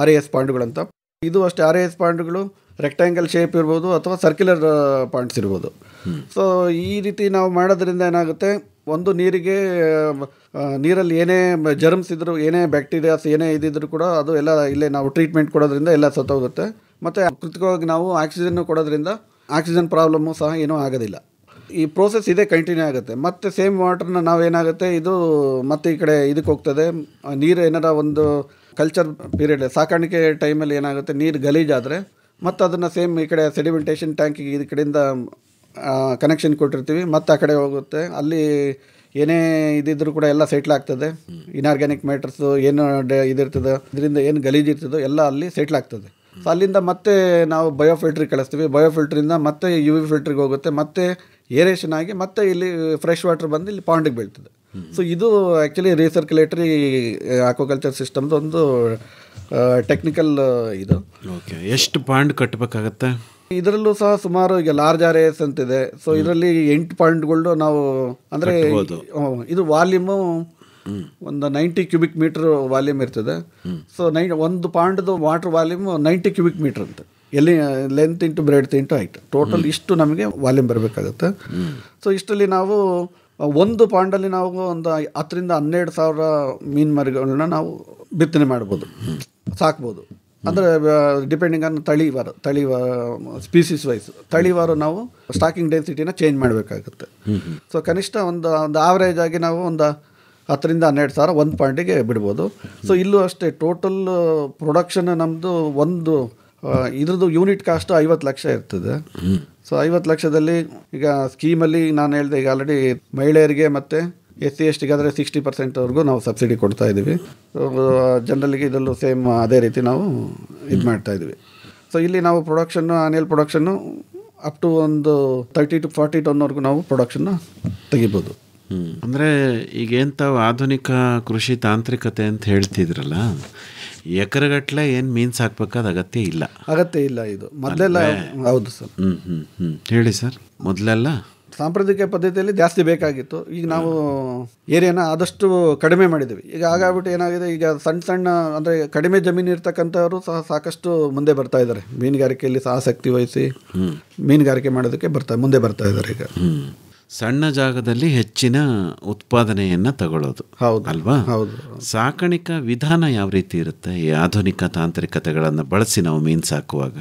RAS ಪಾಂಡ್ಗಳಂತ. ಇದು ಅಷ್ಟೇ, RAS ಪಾಂಡ್ಗಳು ರೆಕ್ಟ್ಯಾಂಗಲ್ ಶೇಪ್ ಇರ್ಬೋದು ಅಥವಾ ಸರ್ಕ್ಯುಲರ್ ಪಾಯಿಂಟ್ಸ್ ಇರ್ಬೋದು. ಸೊ ಈ ರೀತಿ ನಾವು ಮಾಡೋದ್ರಿಂದ ಏನಾಗುತ್ತೆ, ಒಂದು ನೀರಲ್ಲಿ ಏನೇ ಜರ್ಮ್ಸ್ ಇದ್ದರೂ, ಏನೇ ಬ್ಯಾಕ್ಟೀರಿಯಾಸ್ ಏನೇ ಇದ್ದಿದ್ರು ಕೂಡ ಅದು ಎಲ್ಲ ಇಲ್ಲೇ ನಾವು ಟ್ರೀಟ್ಮೆಂಟ್ ಕೊಡೋದ್ರಿಂದ ಎಲ್ಲ ಸತ್ತೋಗುತ್ತೆ. ಮತ್ತು ಕೃತಕವಾಗಿ ನಾವು ಆಕ್ಸಿಜನ್ನು ಕೊಡೋದ್ರಿಂದ ಆಕ್ಸಿಜನ್ ಪ್ರಾಬ್ಲಮ್ಮು ಸಹ ಏನೂ ಆಗೋದಿಲ್ಲ. ಈ ಪ್ರೋಸೆಸ್ ಇದೇ ಕಂಟಿನ್ಯೂ ಆಗುತ್ತೆ. ಮತ್ತು ಸೇಮ್ ವಾಟರ್ನ ನಾವೇನಾಗುತ್ತೆ, ಇದು ಮತ್ತೆ ಈ ಕಡೆ ಇದಕ್ಕೆ ಹೋಗ್ತದೆ. ನೀರು ಏನಾರ ಒಂದು ಕಲ್ಚರ್ ಪೀರಿಯಡ್ ಸಾಕಾಣಿಕೆ ಟೈಮಲ್ಲಿ ಏನಾಗುತ್ತೆ, ನೀರು ಗಲೀಜಾದರೆ ಮತ್ತು ಅದನ್ನು ಸೇಮ್ ಈ ಕಡೆ ಸೆಡಿಮೆಂಟೇಷನ್ ಟ್ಯಾಂಕಿಗೆ ಈ ಕಡೆಯಿಂದ ಕನೆಕ್ಷನ್ ಕೊಟ್ಟಿರ್ತೀವಿ, ಮತ್ತು ಆ ಕಡೆ ಹೋಗುತ್ತೆ. ಅಲ್ಲಿ ಏನೇ ಇದಿದ್ರೂ ಕೂಡ ಎಲ್ಲ ಸೆಟ್ಲ್ ಆಗ್ತದೆ. ಇನ್ಆರ್ಗ್ಯಾನಿಕ್ ಮ್ಯಾಟರ್ಸು ಏನು ಇದಿರ್ತದೆ, ಇದರಿಂದ ಏನು ಗಲೀಜು ಇರ್ತದೋ ಎಲ್ಲ ಅಲ್ಲಿ ಸೆಟ್ಲ್ ಆಗ್ತದೆ. ಸೊ ಅಲ್ಲಿಂದ ಮತ್ತೆ ನಾವು ಬಯೋಫಿಲ್ಟ್ರಿಗೆ ಕಳಿಸ್ತೀವಿ. ಬಯೋಫಿಲ್ಟ್ರಿಂದ ಮತ್ತೆ ಯು ವಿ ಫಿಲ್ಟ್ರಿಗೆ ಹೋಗುತ್ತೆ, ಮತ್ತೆ ಏರೇಷನ್ ಆಗಿ ಮತ್ತೆ ಇಲ್ಲಿ ಫ್ರೆಶ್ ವಾಟರ್ ಬಂದು ಇಲ್ಲಿ ಪಾಂಡಿಗೆ ಬೀಳ್ತದೆ. ಸೊ ಇದು ಆ್ಯಕ್ಚುಲಿ ರೀಸರ್ಕ್ಯುಲೇಟರಿ ಆಕ್ವಾಕಲ್ಚರ್ ಸಿಸ್ಟಮ್ದು ಒಂದು ಟೆಕ್ನಿಕಲ್ ಇದು. ಓಕೆ, ಎಷ್ಟು ಪಾಂಡ್ ಕಟ್ಟಬೇಕಾಗತ್ತೆ? ಇದರಲ್ಲೂ ಸಹ ಸುಮಾರು ಈಗ ಲಾರ್ಜ್ RAS ಅಂತಿದೆ. ಸೊ ಇದರಲ್ಲಿ 8 ಪಾಯಿಂಟ್ಗಳು ನಾವು ಅಂದರೆ ಇದು ವಾಲ್ಯೂಮು ಒಂದು 90 ಕ್ಯೂಬಿಕ್ ಮೀಟ್ರ್ ವಾಲ್ಯೂಮ್ ಇರ್ತದೆ. ಸೊ ಒಂದು ಪಾಂಡ್ದು ವಾಟರ್ ವಾಲ್ಯೂಮ್ 90 ಕ್ಯೂಬಿಕ್ ಮೀಟ್ರ್ ಅಂತ, ಎಲ್ಲಿ length into breadth into height, total ಇಷ್ಟು ನಮಗೆ ವಾಲ್ಯೂಮ್ ಬರಬೇಕಾಗುತ್ತೆ. ಸೊ ಇಷ್ಟರಲ್ಲಿ ನಾವು ಒಂದು ಪಾಂಡಲ್ಲಿ ನಾವು ಒಂದು 10,000 to 12,000 ಮೀನು ಮರಿಗಳನ್ನ ನಾವು ಬಿತ್ತನೆ ಮಾಡ್ಬೋದು, ಸಾಕ್ಬೋದು. ಅಂದರೆ ಡಿಪೆಂಡಿಂಗ್ ಆನ್ ತಳಿವಾರ ಸ್ಪೀಸೀಸ್ ವೈಸ್ ತಳಿವಾರು ನಾವು ಸ್ಟಾಕಿಂಗ್ ಡೆನ್ಸಿಟಿನ ಚೇಂಜ್ ಮಾಡಬೇಕಾಗುತ್ತೆ. ಸೊ ಕನಿಷ್ಠ ಒಂದು ಆವ್ರೇಜ್ ಆಗಿ ನಾವು ಒಂದು 10,000 to 12,000 ಒಂದು ಪಾಯಿಂಟಿಗೆ ಬಿಡ್ಬೋದು. ಸೊ ಇಲ್ಲೂ ಅಷ್ಟೇ ಟೋಟಲ್ ಪ್ರೊಡಕ್ಷನ್ ನಮ್ಮದು ಒಂದು ಇದ್ರದ್ದು ಯೂನಿಟ್ ಕಾಸ್ಟ್ 50 ಲಕ್ಷ ಇರ್ತದೆ. ಸೊ 50 ಲಕ್ಷದಲ್ಲಿ ಈಗ ಸ್ಕೀಮಲ್ಲಿ ನಾನು ಹೇಳಿದೆ, ಈಗ ಆಲ್ರೆಡಿ ಮಹಿಳೆಯರಿಗೆ ಮತ್ತು SC STಗೆ ಆದರೆ 60% ನಾವು ಸಬ್ಸಿಡಿ ಕೊಡ್ತಾ ಇದ್ದೀವಿ. ಜನರಲ್ಲಿಗೆ ಇದರಲ್ಲೂ ಸೇಮ್ ಅದೇ ರೀತಿ ನಾವು ಇದು ಮಾಡ್ತಾಯಿದ್ವಿ. ಸೊ ಇಲ್ಲಿ ನಾವು ಆನ್ಯಲ್ ಪ್ರೊಡಕ್ಷನ್ನು ಅಪ್ ಟು ಒಂದು 30 to 40 ಟನ್ವರೆಗೂ ನಾವು ಪ್ರೊಡಕ್ಷನ್ನ ತೆಗಿಬೋದು. ಅಂದರೆ ಈಗೇನು ತಾವು ಆಧುನಿಕ ಕೃಷಿ ತಾಂತ್ರಿಕತೆ ಅಂತ ಹೇಳ್ತಿದ್ರಲ್ಲ, ಎಕರೆಗಟ್ಟಲೆ ಏನು ಮೀನು ಸಾಕಬೇಕಾದ ಅಗತ್ಯ ಇಲ್ಲ. ಇದು ಮೊದಲೆಲ್ಲ ಹೌದು ಸರ್. ಹೇಳಿ ಸರ್. ಮೊದಲೆಲ್ಲ ಸಾಂಪ್ರದಾಯಿಕ ಪದ್ಧತಿಯಲ್ಲಿ ಜಾಸ್ತಿ ಬೇಕಾಗಿತ್ತು. ಈಗ ನಾವು ಏರಿಯಾನ ಆದಷ್ಟು ಕಡಿಮೆ ಮಾಡಿದ್ದೀವಿ. ಈಗ ಹಾಗಾಗ್ಬಿಟ್ಟು ಏನಾಗಿದೆ, ಈಗ ಸಣ್ಣ ಅಂದರೆ ಕಡಿಮೆ ಜಮೀನು ಇರ್ತಕ್ಕಂಥವರು ಸಹ ಸಾಕಷ್ಟು ಮುಂದೆ ಬರ್ತಾ ಇದ್ದಾರೆ. ಮೀನುಗಾರಿಕೆಯಲ್ಲಿ ಆಸಕ್ತಿ ವಹಿಸಿ ಮೀನುಗಾರಿಕೆ ಮಾಡೋದಕ್ಕೆ ಮುಂದೆ ಬರ್ತಾ ಇದ್ದಾರೆ. ಈಗ ಸಣ್ಣ ಜಾಗದಲ್ಲಿ ಹೆಚ್ಚಿನ ಉತ್ಪಾದನೆಯನ್ನು ತಗೊಳ್ಳೋದು, ಹೌದು ಅಲ್ವಾ? ಹೌದು. ಸಾಕಾಣಿಕಾ ವಿಧಾನ ಯಾವ ರೀತಿ ಇರುತ್ತೆ? ಈ ಆಧುನಿಕ ತಾಂತ್ರಿಕತೆಗಳನ್ನು ಬಳಸಿ ನಾವು ಮೀನು ಸಾಕುವಾಗ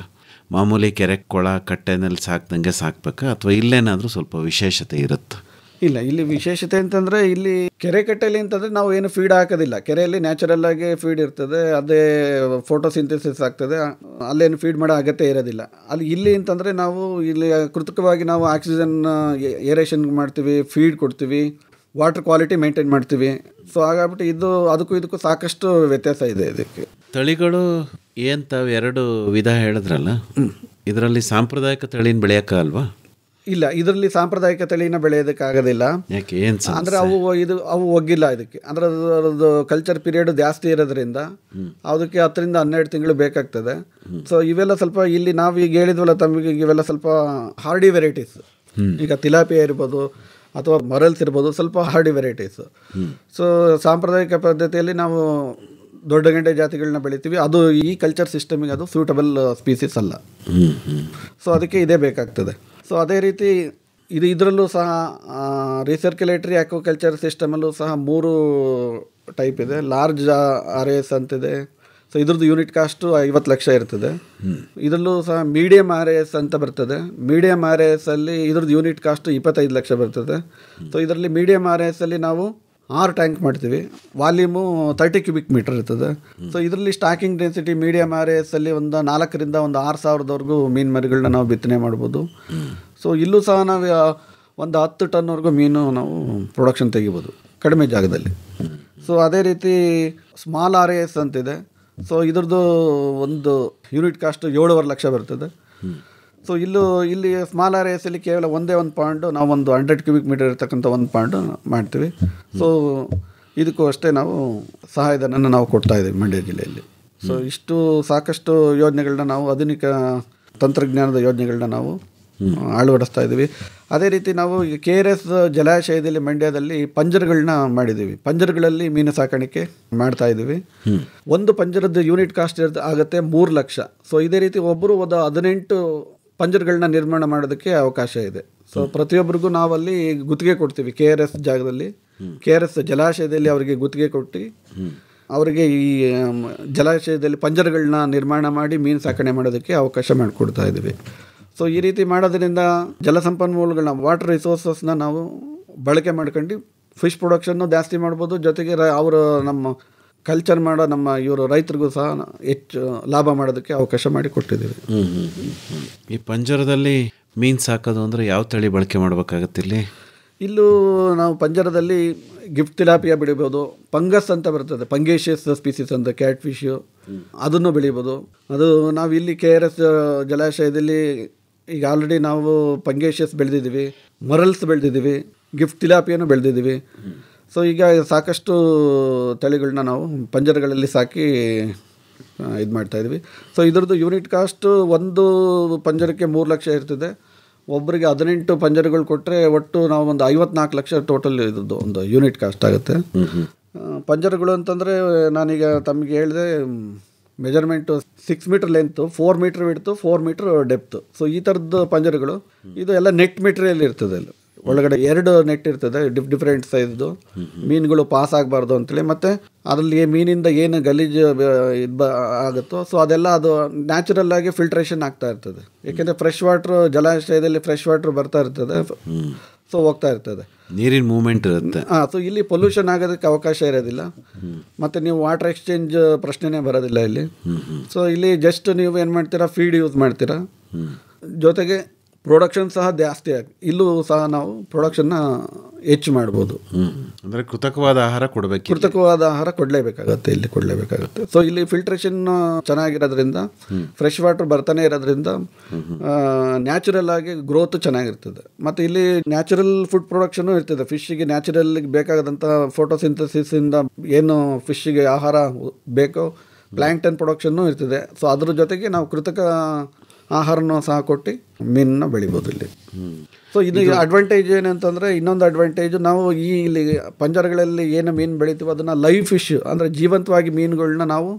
ಮಾಮೂಲಿ ಕೆರೆ, ಕೊಳ, ಕಟ್ಟೆನಲ್ಲಿ ಸಾಕ್ದಂಗೆ ಸಾಕ್ಬೇಕಾ, ಅಥವಾ ಇಲ್ಲೇನಾದರೂ ಸ್ವಲ್ಪ ವಿಶೇಷತೆ ಇರುತ್ತೆ? ಇಲ್ಲ, ಇಲ್ಲಿ ವಿಶೇಷತೆ ಅಂತಂದರೆ ಇಲ್ಲಿ ಕೆರೆ ಕಟ್ಟೆಯಲ್ಲಿ ಅಂತಂದರೆ ನಾವು ಏನು ಫೀಡ್ ಹಾಕೋದಿಲ್ಲ. ಕೆರೆಯಲ್ಲಿ ನ್ಯಾಚುರಲ್ ಆಗಿ ಫೀಡ್ ಇರ್ತದೆ, ಅದೇ ಫೋಟೋಸಿಂಥೆಸಿಸ್ ಆಗ್ತದೆ, ಅಲ್ಲೇನು ಫೀಡ್ ಮಾಡೋ ಅಗತ್ಯ ಇರೋದಿಲ್ಲ. ಇಲ್ಲಿ ಅಂತಂದರೆ ನಾವು ಇಲ್ಲಿ ಕೃತಕವಾಗಿ ನಾವು ಆಕ್ಸಿಜನ್ ಏರೇಷನ್ ಮಾಡ್ತೀವಿ, ಫೀಡ್ ಕೊಡ್ತೀವಿ, ವಾಟರ್ ಕ್ವಾಲಿಟಿ ಮೇಂಟೈನ್ ಮಾಡ್ತೀವಿ. ಸೊ ಹಾಗಾಗ್ಬಿಟ್ಟು ಅದಕ್ಕೂ ಸಾಕಷ್ಟು ವ್ಯತ್ಯಾಸ ಇದೆ. ಇದಕ್ಕೆ ತಳಿಗಳು ಏನು ತಾವು 2 ವಿಧ ಹೇಳಿದ್ರಲ್ಲ, ಇದರಲ್ಲಿ ಸಾಂಪ್ರದಾಯಿಕ ತಳಿನ ಬೆಳೆಯೋಕ್ಕಲ್ವಾ? ಇಲ್ಲ, ಇದರಲ್ಲಿ ಸಾಂಪ್ರದಾಯಿಕ ತಳಿನ ಬೆಳೆಯೋದಕ್ಕಾಗೋದಿಲ್ಲ. ಯಾಕೆ? ಏನು ಅಂದರೆ ಅವು ಒಗ್ಗಿಲ್ಲ ಇದಕ್ಕೆ. ಅಂದರೆ ಅದರದ್ದು ಕಲ್ಚರ್ ಪೀರಿಯಡ್ ಜಾಸ್ತಿ ಇರೋದ್ರಿಂದ ಅದಕ್ಕೆ 10 to 12 ತಿಂಗಳು ಬೇಕಾಗ್ತದೆ. ಸೊ ಇವೆಲ್ಲ ಸ್ವಲ್ಪ ಇಲ್ಲಿ ನಾವು ಈಗ ಹೇಳಿದ್ವಲ್ಲ ತಮಗೆ, ಇವೆಲ್ಲ ಸ್ವಲ್ಪ ಹಾರ್ಡಿ ವೆರೈಟೀಸ್. ಈಗ ತಿಲಾಪಿಯಾ ಇರ್ಬೋದು ಅಥವಾ ಮೊರಲ್ಸ್ ಇರ್ಬೋದು, ಸ್ವಲ್ಪ ಹಾರ್ಡಿ ವೆರೈಟೀಸ್. ಸೊ ಸಾಂಪ್ರದಾಯಿಕ ಪದ್ಧತಿಯಲ್ಲಿ ನಾವು ದೊಡ್ಡ ಗಂಟೆ ಜಾತಿಗಳನ್ನ ಬೆಳಿತೀವಿ. ಅದು ಈ ಕಲ್ಚರ್ ಸಿಸ್ಟಮಿಗೆ ಅದು ಸೂಟಬಲ್ ಸ್ಪೀಸೀಸ್ ಅಲ್ಲ. ಸೊ ಅದಕ್ಕೆ ಇದೇ ಬೇಕಾಗ್ತದೆ. ಸೊ ಅದೇ ರೀತಿ ಇದರಲ್ಲೂ ಸಹ ರೀಸರ್ಕ್ಯುಲೇಟರಿ ಆಕ್ವಾಕಲ್ಚರ್ ಸಿಸ್ಟಮಲ್ಲೂ ಸಹ 3 ಟೈಪ್ ಇದೆ. ಲಾರ್ಜ್ RAS ಅಂತಿದೆ. ಸೊ ಇದ್ರದ್ದು ಯೂನಿಟ್ ಕಾಸ್ಟು 50 ಲಕ್ಷ ಇರ್ತದೆ. ಇದರಲ್ಲೂ ಸಹ ಮೀಡಿಯಮ್ RAS ಅಂತ ಬರ್ತದೆ. ಮೀಡಿಯಮ್ RAS ಅಲ್ಲಿ ಇದ್ರದ್ದು ಯೂನಿಟ್ ಕಾಸ್ಟು 25 ಲಕ್ಷ ಬರ್ತದೆ. ಸೊ ಇದರಲ್ಲಿ ಮೀಡಿಯಮ್ RAS ಅಲ್ಲಿ ನಾವು 6 ಟ್ಯಾಂಕ್ ಮಾಡ್ತೀವಿ. ವಾಲ್ಯೂಮು 30 ಕ್ಯೂಬಿಕ್ ಮೀಟರ್ ಇರ್ತದೆ. ಸೊ ಇದರಲ್ಲಿ ಸ್ಟಾಕಿಂಗ್ ಡೆನ್ಸಿಟಿ ಮೀಡಿಯಮ್ RAS ಅಲ್ಲಿ ಒಂದು 4,000 to 6,000 ಮೀನು ಮರಿಗಳನ್ನ ನಾವು ಬಿತ್ತನೆ ಮಾಡ್ಬೋದು. ಸೊ ಇಲ್ಲೂ ಸಹ ನಾವು ಒಂದು 10 ಟನ್ವರೆಗೂ ಮೀನು ನಾವು ಪ್ರೊಡಕ್ಷನ್ ತೆಗಿಬೋದು ಕಡಿಮೆ ಜಾಗದಲ್ಲಿ. ಸೊ ಅದೇ ರೀತಿ ಸ್ಮಾಲ್ RAS ಅಂತಿದೆ. ಸೊ ಇದ್ರದ್ದು ಒಂದು ಯೂನಿಟ್ ಕಾಸ್ಟು 7.5 ಲಕ್ಷ ಬರ್ತದೆ. ಸೊ ಇಲ್ಲಿ ಸ್ಮಾಲ್ RAS ಅಲ್ಲಿ ಕೇವಲ ಒಂದೇ ಒಂದು ಪಾಯಿಂಟ್ ನಾವು ಒಂದು 100 ಕ್ಯೂಬಿಕ್ ಮೀಟರ್ ಇರ್ತಕ್ಕಂಥ ಒಂದು ಪಾಯಿಂಟ್ ಮಾಡ್ತೀವಿ. ಸೊ ಇದಕ್ಕೂ ಅಷ್ಟೇ ನಾವು ಸಹಾಯಧನನ ನಾವು ಕೊಡ್ತಾ ಇದ್ದೀವಿ ಮಂಡ್ಯ ಜಿಲ್ಲೆಯಲ್ಲಿ. ಸೊ ಇಷ್ಟು ಸಾಕಷ್ಟು ಯೋಜನೆಗಳನ್ನ ನಾವು ಆಧುನಿಕ ತಂತ್ರಜ್ಞಾನದ ಯೋಜನೆಗಳನ್ನ ನಾವು ಅಳವಡಿಸ್ತಾ ಇದ್ದೀವಿ. ಅದೇ ರೀತಿ ನಾವು ಈಗ KRS ಜಲಾಶಯದಲ್ಲಿ ಮಂಡ್ಯದಲ್ಲಿ ಪಂಜರಗಳನ್ನ ಮಾಡಿದ್ದೀವಿ. ಪಂಜರಗಳಲ್ಲಿ ಮೀನು ಸಾಕಾಣಿಕೆ ಮಾಡ್ತಾ ಇದ್ದೀವಿ. ಒಂದು ಪಂಜರದ ಯೂನಿಟ್ ಕಾಸ್ಟ್ ಆಗುತ್ತೆ 3 ಲಕ್ಷ. ಸೊ ಇದೇ ರೀತಿ ಒಬ್ಬರು 18 ಪಂಜರಗಳನ್ನ ನಿರ್ಮಾಣ ಮಾಡೋದಕ್ಕೆ ಅವಕಾಶ ಇದೆ. ಸೊ ಪ್ರತಿಯೊಬ್ಬರಿಗೂ ನಾವಲ್ಲಿ ಗುತ್ತಿಗೆ ಕೊಡ್ತೀವಿ. KRS ಜಾಗದಲ್ಲಿ, KRS ಜಲಾಶಯದಲ್ಲಿ ಅವರಿಗೆ ಗುತ್ತಿಗೆ ಕೊಟ್ಟು ಅವರಿಗೆ ಈ ಜಲಾಶಯದಲ್ಲಿ ಪಂಜರಗಳನ್ನ ನಿರ್ಮಾಣ ಮಾಡಿ ಮೀನು ಸಾಕಣೆ ಮಾಡೋದಕ್ಕೆ ಅವಕಾಶ ಮಾಡಿಕೊಡ್ತಾ ಇದ್ದೀವಿ. ಸೊ ಈ ರೀತಿ ಮಾಡೋದ್ರಿಂದ ಜಲಸಂಪನ್ಮೂಲಗಳನ್ನ, ವಾಟರ್ ರಿಸೋರ್ಸಸ್ನ ನಾವು ಬಳಕೆ ಮಾಡ್ಕೊಂಡು ಫಿಶ್ ಪ್ರೊಡಕ್ಷನ್ನು ಜಾಸ್ತಿ ಮಾಡ್ಬೋದು. ಜೊತೆಗೆ ಅವರು ನಮ್ಮ ಕಲ್ಚರ್ ಮಾಡೋ ನಮ್ಮ ಇವರು ರೈತರಿಗೂ ಸಹ ಹೆಚ್ಚು ಲಾಭ ಮಾಡೋದಕ್ಕೆ ಅವಕಾಶ ಮಾಡಿ ಕೊಟ್ಟಿದ್ದೀವಿ. ಈ ಪಂಜರದಲ್ಲಿ ಮೀನು ಸಾಕೋದು ಅಂದರೆ ಯಾವ ತಳಿ ಬಳಕೆ ಮಾಡಬೇಕಾಗತ್ತೆ ಇಲ್ಲಿ? ಇಲ್ಲೂ ನಾವು ಪಂಜರದಲ್ಲಿ ಗಿಫ್ಟ್ ತಿಲಾಪಿಯಾ ಬೆಳಿಬೋದು, ಪಂಗಸ್ ಅಂತ ಬರ್ತದೆ, ಪಂಗೇಶಿಯಸ್ ಸ್ಪೀಸೀಸ್ ಅಂತ ಕ್ಯಾಟ್ ಫಿಶು, ಅದನ್ನು ಬೆಳಿಬೋದು. ಅದು ನಾವು ಇಲ್ಲಿ KRS ಜಲಾಶಯದಲ್ಲಿ ಈಗ ಆಲ್ರೆಡಿ ನಾವು ಪಂಗೇಶಿಯಸ್ ಬೆಳೆದಿದ್ದೀವಿ, ಮರಲ್ಸ್ ಬೆಳೆದಿದ್ದೀವಿ, ಗಿಫ್ಟ್ ತಿಲಾಪಿಯನ್ನು ಬೆಳೆದಿದ್ದೀವಿ. ಸೊ ಈಗ ಸಾಕಷ್ಟು ತಳಿಗಳನ್ನ ನಾವು ಪಂಜರಗಳಲ್ಲಿ ಸಾಕಿ ಇದು ಮಾಡ್ತಾಯಿದ್ವಿ. ಸೊ ಇದ್ರದ್ದು ಯೂನಿಟ್ ಕಾಸ್ಟು ಒಂದು ಪಂಜರಕ್ಕೆ 3 ಲಕ್ಷ ಇರ್ತದೆ. ಒಬ್ಬರಿಗೆ 18 ಪಂಜರಗಳು ಕೊಟ್ಟರೆ ಒಟ್ಟು ನಾವು ಒಂದು 54 ಲಕ್ಷ ಟೋಟಲ್ ಇದ್ರದ್ದು ಒಂದು ಯೂನಿಟ್ ಕಾಸ್ಟ್ ಆಗುತ್ತೆ. ಪಂಜರಗಳು ಅಂತಂದರೆ ನಾನೀಗ ತಮಗೆ ಹೇಳಿದೆ, measurement 6 metre length, 4 metre width, 4 metre depth. So ಈ ಥರದ್ದು ಪಂಜರಗಳು ಇದು ಎಲ್ಲ ನೆಟ್ ಮೆಟೀರಿಯಲ್ ಇರ್ತದೆ. ಅಲ್ಲಿ ಒಳಗಡೆ 2 ನೆಟ್ ಇರ್ತದೆ, ಡಿಫ್ರೆಂಟ್ ಸೈಜ್ದು. ಮೀನುಗಳು ಪಾಸ್ ಆಗಬಾರ್ದು ಅಂತೇಳಿ, ಮತ್ತು ಅದರಲ್ಲಿ ಮೀನಿಂದ ಏನು ಗಲೀಜು ಆಗುತ್ತೋ ಸೊ ಅದೆಲ್ಲ ಅದು ನ್ಯಾಚುರಲ್ ಆಗಿ ಫಿಲ್ಟ್ರೇಷನ್ ಆಗ್ತಾ ಇರ್ತದೆ. ಏಕೆಂದರೆ ಫ್ರೆಶ್ ವಾಟ್ರು ಜಲಾಶಯದಲ್ಲಿ ಫ್ರೆಶ್ ವಾಟ್ರ್ ಬರ್ತಾ ಇರ್ತದೆ, ಸೊ ಹೋಗ್ತಾ ಇರ್ತದೆ, ನೀರಿನ ಮೂವ್ಮೆಂಟ್ ಇರುತ್ತೆ. ಸೊ ಇಲ್ಲಿ ಪೊಲ್ಯೂಷನ್ ಆಗೋದಕ್ಕೆ ಅವಕಾಶ ಇರೋದಿಲ್ಲ, ಮತ್ತು ನೀವು ವಾಟರ್ ಎಕ್ಸ್ಚೇಂಜ್ ಪ್ರಶ್ನೆನೇ ಬರೋದಿಲ್ಲ ಇಲ್ಲಿ. ಸೊ ಇಲ್ಲಿ ಜಸ್ಟ್ ನೀವು ಏನು ಮಾಡ್ತೀರಾ, ಫೀಡ್ ಯೂಸ್ ಮಾಡ್ತೀರಾ, ಜೊತೆಗೆ ಪ್ರೊಡಕ್ಷನ್ ಸಹ ಜಾಸ್ತಿ ಆಗಿ ಇಲ್ಲೂ ಸಹ ನಾವು ಪ್ರೊಡಕ್ಷನ್ನ ಹೆಚ್ಚು ಮಾಡ್ಬೋದು. ಅಂದರೆ ಕೃತಕವಾದ ಆಹಾರ ಕೊಡಬೇಕು, ಕೃತಕವಾದ ಆಹಾರ ಕೊಡಲೇಬೇಕಾಗತ್ತೆ, ಇಲ್ಲಿ ಕೊಡಲೇಬೇಕಾಗುತ್ತೆ. ಸೊ ಇಲ್ಲಿ ಫಿಲ್ಟ್ರೇಷನ್ ಚೆನ್ನಾಗಿರೋದ್ರಿಂದ, ಫ್ರೆಶ್ ವಾಟರ್ ಬರ್ತಾನೆ ಇರೋದ್ರಿಂದ ನ್ಯಾಚುರಲ್ ಆಗಿ ಗ್ರೋತ್ ಚೆನ್ನಾಗಿರ್ತದೆ. ಮತ್ತು ಇಲ್ಲಿ ನ್ಯಾಚುರಲ್ ಫುಡ್ ಪ್ರೊಡಕ್ಷನು ಇರ್ತದೆ. ಫಿಶ್ಶಿಗೆ ನ್ಯಾಚುರಲ್ ಬೇಕಾದಂಥ ಫೋಟೋಸಿಂಥಸಿಸಿಂದ ಏನು ಫಿಶ್ಶಿಗೆ ಆಹಾರ ಬೇಕೋ ಪ್ಲ್ಯಾಂಕ್ಟನ್ ಪ್ರೊಡಕ್ಷನ್ನು ಇರ್ತದೆ. ಸೊ ಅದ್ರ ಜೊತೆಗೆ ನಾವು ಕೃತಕ ಆಹಾರನೂ ಸಹ ಕೊಟ್ಟು ಮೀನನ್ನ ಬೆಳಿಬೋದು ಇಲ್ಲಿ. ಸೊ ಇದು ಅಡ್ವಾಂಟೇಜ್ ಏನಂತಂದರೆ, ಇನ್ನೊಂದು ಅಡ್ವಾಂಟೇಜು, ನಾವು ಈ ಇಲ್ಲಿ ಪಂಜರಗಳಲ್ಲಿ ಏನು ಮೀನು ಬೆಳಿತೀವೋ ಅದನ್ನು ಲೈವ್ ಫಿಶ್ ಅಂದರೆ ಜೀವಂತವಾಗಿ ಮೀನುಗಳನ್ನ ನಾವು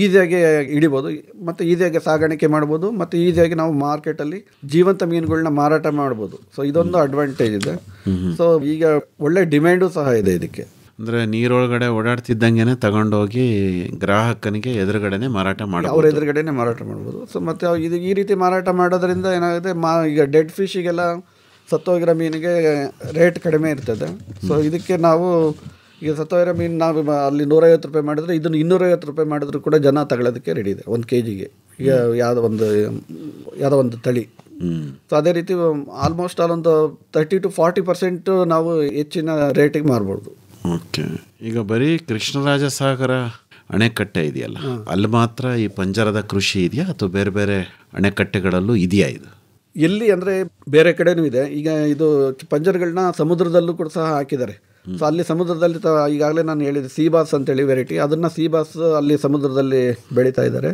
ಈಸಿಯಾಗಿ ಹಿಡಿಬೋದು, ಮತ್ತು ಈಸಿಯಾಗಿ ಸಾಗಾಣಿಕೆ ಮಾಡ್ಬೋದು, ಮತ್ತು ಈಸಿಯಾಗಿ ನಾವು ಮಾರ್ಕೆಟಲ್ಲಿ ಜೀವಂತ ಮೀನುಗಳನ್ನ ಮಾರಾಟ ಮಾಡ್ಬೋದು. ಸೊ ಇದೊಂದು ಅಡ್ವಾಂಟೇಜ್ ಇದೆ. ಸೊ ಈಗ ಒಳ್ಳೆ ಡಿಮ್ಯಾಂಡು ಸಹ ಇದೆ ಇದಕ್ಕೆ. ಅಂದರೆ ನೀರೊಳಗಡೆ ಓಡಾಡ್ತಿದ್ದಂಗೆ ತಗೊಂಡೋಗಿ ಗ್ರಾಹಕನಿಗೆ ಎದುರುಗಡೆನೆ ಮಾರಾಟ ಮಾಡ್ಬೋದು, ಅವ್ರ ಎದುರುಗಡೆನೆ ಮಾರಾಟ ಮಾಡ್ಬೋದು. ಸೊ ಮತ್ತು ಇದು ಈ ರೀತಿ ಮಾರಾಟ ಮಾಡೋದ್ರಿಂದ ಏನಾಗುತ್ತೆ, ಈಗ ಡೆಡ್ ಫಿಶಿಗೆಲ್ಲ ಸತ್ತೋಗಿರೋ ಮೀನಿಗೆ ರೇಟ್ ಕಡಿಮೆ ಇರ್ತದೆ. ಸೊ ಇದಕ್ಕೆ ನಾವು ಈಗ ಸತ್ತೋಗಿರೋ ಮೀನು ನಾವು ಅಲ್ಲಿ 150 ರೂಪಾಯಿ ಮಾಡಿದ್ರೆ ಇದನ್ನು 250 ರೂಪಾಯಿ ಮಾಡಿದ್ರು ಕೂಡ ಜನ ತಗೊಳ್ಳೋದಕ್ಕೆ ರೆಡಿ ಇದೆ 1 kg. ಈಗ ಯಾವುದೋ ಒಂದು ತಳಿ. ಸೊ ಅದೇ ರೀತಿ ಆಲ್ಮೋಸ್ಟ್ ಒಂದು 30 to 40% ನಾವು ಹೆಚ್ಚಿನ ರೇಟಿಗೆ ಮಾರ್ಬೋದು. ಓಕೆ. ಈಗ ಬರೀ ಕೃಷ್ಣರಾಜ ಸಾಗರ ಅಣೆಕಟ್ಟೆ ಇದೆಯಲ್ಲ, ಅಲ್ಲಿ ಮಾತ್ರ ಈ ಪಂಜರದ ಕೃಷಿ ಇದೆಯಾ ಅಥವಾ ಬೇರೆ ಬೇರೆ ಅಣೆಕಟ್ಟೆಗಳಲ್ಲೂ ಇದೆಯಾ ಇದು? ಎಲ್ಲಿ ಅಂದರೆ ಬೇರೆ ಕಡೆನೂ ಇದೆ. ಈಗ ಇದು ಪಂಜರಗಳನ್ನ ಸಮುದ್ರದಲ್ಲೂ ಕೂಡ ಸಹ ಹಾಕಿದ್ದಾರೆ. ಸೊ ಅಲ್ಲಿ ಸಮುದ್ರದಲ್ಲಿ ಈಗಾಗಲೇ ನಾನು ಹೇಳಿದೆ ಸೀಬಾಸ್ ಅಂತೇಳಿ ವೆರೈಟಿ, ಅದನ್ನು ಸೀಬಾಸ್ ಅಲ್ಲಿ ಸಮುದ್ರದಲ್ಲಿ ಬೆಳೀತಾ ಇದ್ದಾರೆ.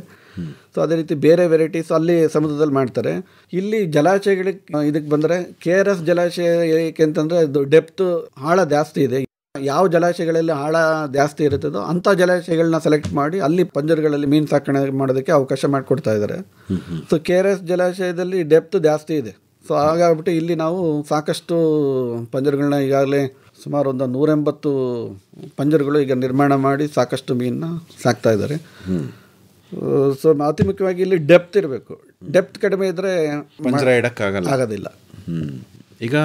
ಸೊ ಅದೇ ರೀತಿ ಬೇರೆ ವೆರೈಟೀಸ್ ಅಲ್ಲಿ ಸಮುದ್ರದಲ್ಲಿ ಮಾಡ್ತಾರೆ. ಇಲ್ಲಿ ಜಲಾಶಯಗಳಿಗೆ ಇದಕ್ಕೆ ಬಂದರೆ KRS ಜಲಾಶಯ ಏಕೆ ಅಂತಂದರೆ ಅದು ಡೆಪ್ತ್ ಆಳ ಜಾಸ್ತಿ ಇದೆ. ಯಾವ ಜಲಾಶಯಗಳಲ್ಲಿ ಆಳ ಜಾಸ್ತಿ ಇರುತ್ತದೋ ಅಂಥ ಜಲಾಶಯಗಳನ್ನ ಸೆಲೆಕ್ಟ್ ಮಾಡಿ ಅಲ್ಲಿ ಪಂಜರಗಳಲ್ಲಿ ಮೀನು ಸಾಕಣೆ ಮಾಡೋದಕ್ಕೆ ಅವಕಾಶ ಮಾಡಿಕೊಡ್ತಾ ಇದ್ದಾರೆ. ಸೊ KRS ಜಲಾಶಯದಲ್ಲಿ ಡೆಪ್ತ್ ಜಾಸ್ತಿ ಇದೆ. ಸೊ ಹಾಗಾಗ್ಬಿಟ್ಟು ಇಲ್ಲಿ ನಾವು ಸಾಕಷ್ಟು ಪಂಜರಗಳನ್ನ ಈಗಾಗಲೇ ಸುಮಾರು ಒಂದು 180 ಪಂಜರಗಳು ಈಗ ನಿರ್ಮಾಣ ಮಾಡಿ ಸಾಕಷ್ಟು ಮೀನನ್ನ ಸಾಕ್ತಾ ಇದ್ದಾರೆ. ಸೊ ಅತಿ ಮುಖ್ಯವಾಗಿ ಇಲ್ಲಿ ಡೆಪ್ತ್ ಇರಬೇಕು. ಡೆಪ್ತ್ ಕಡಿಮೆ ಇದ್ದರೆ ಪಂಜರ ಇಡಕ್ಕಾಗೋದಿಲ್ಲ. ಈಗ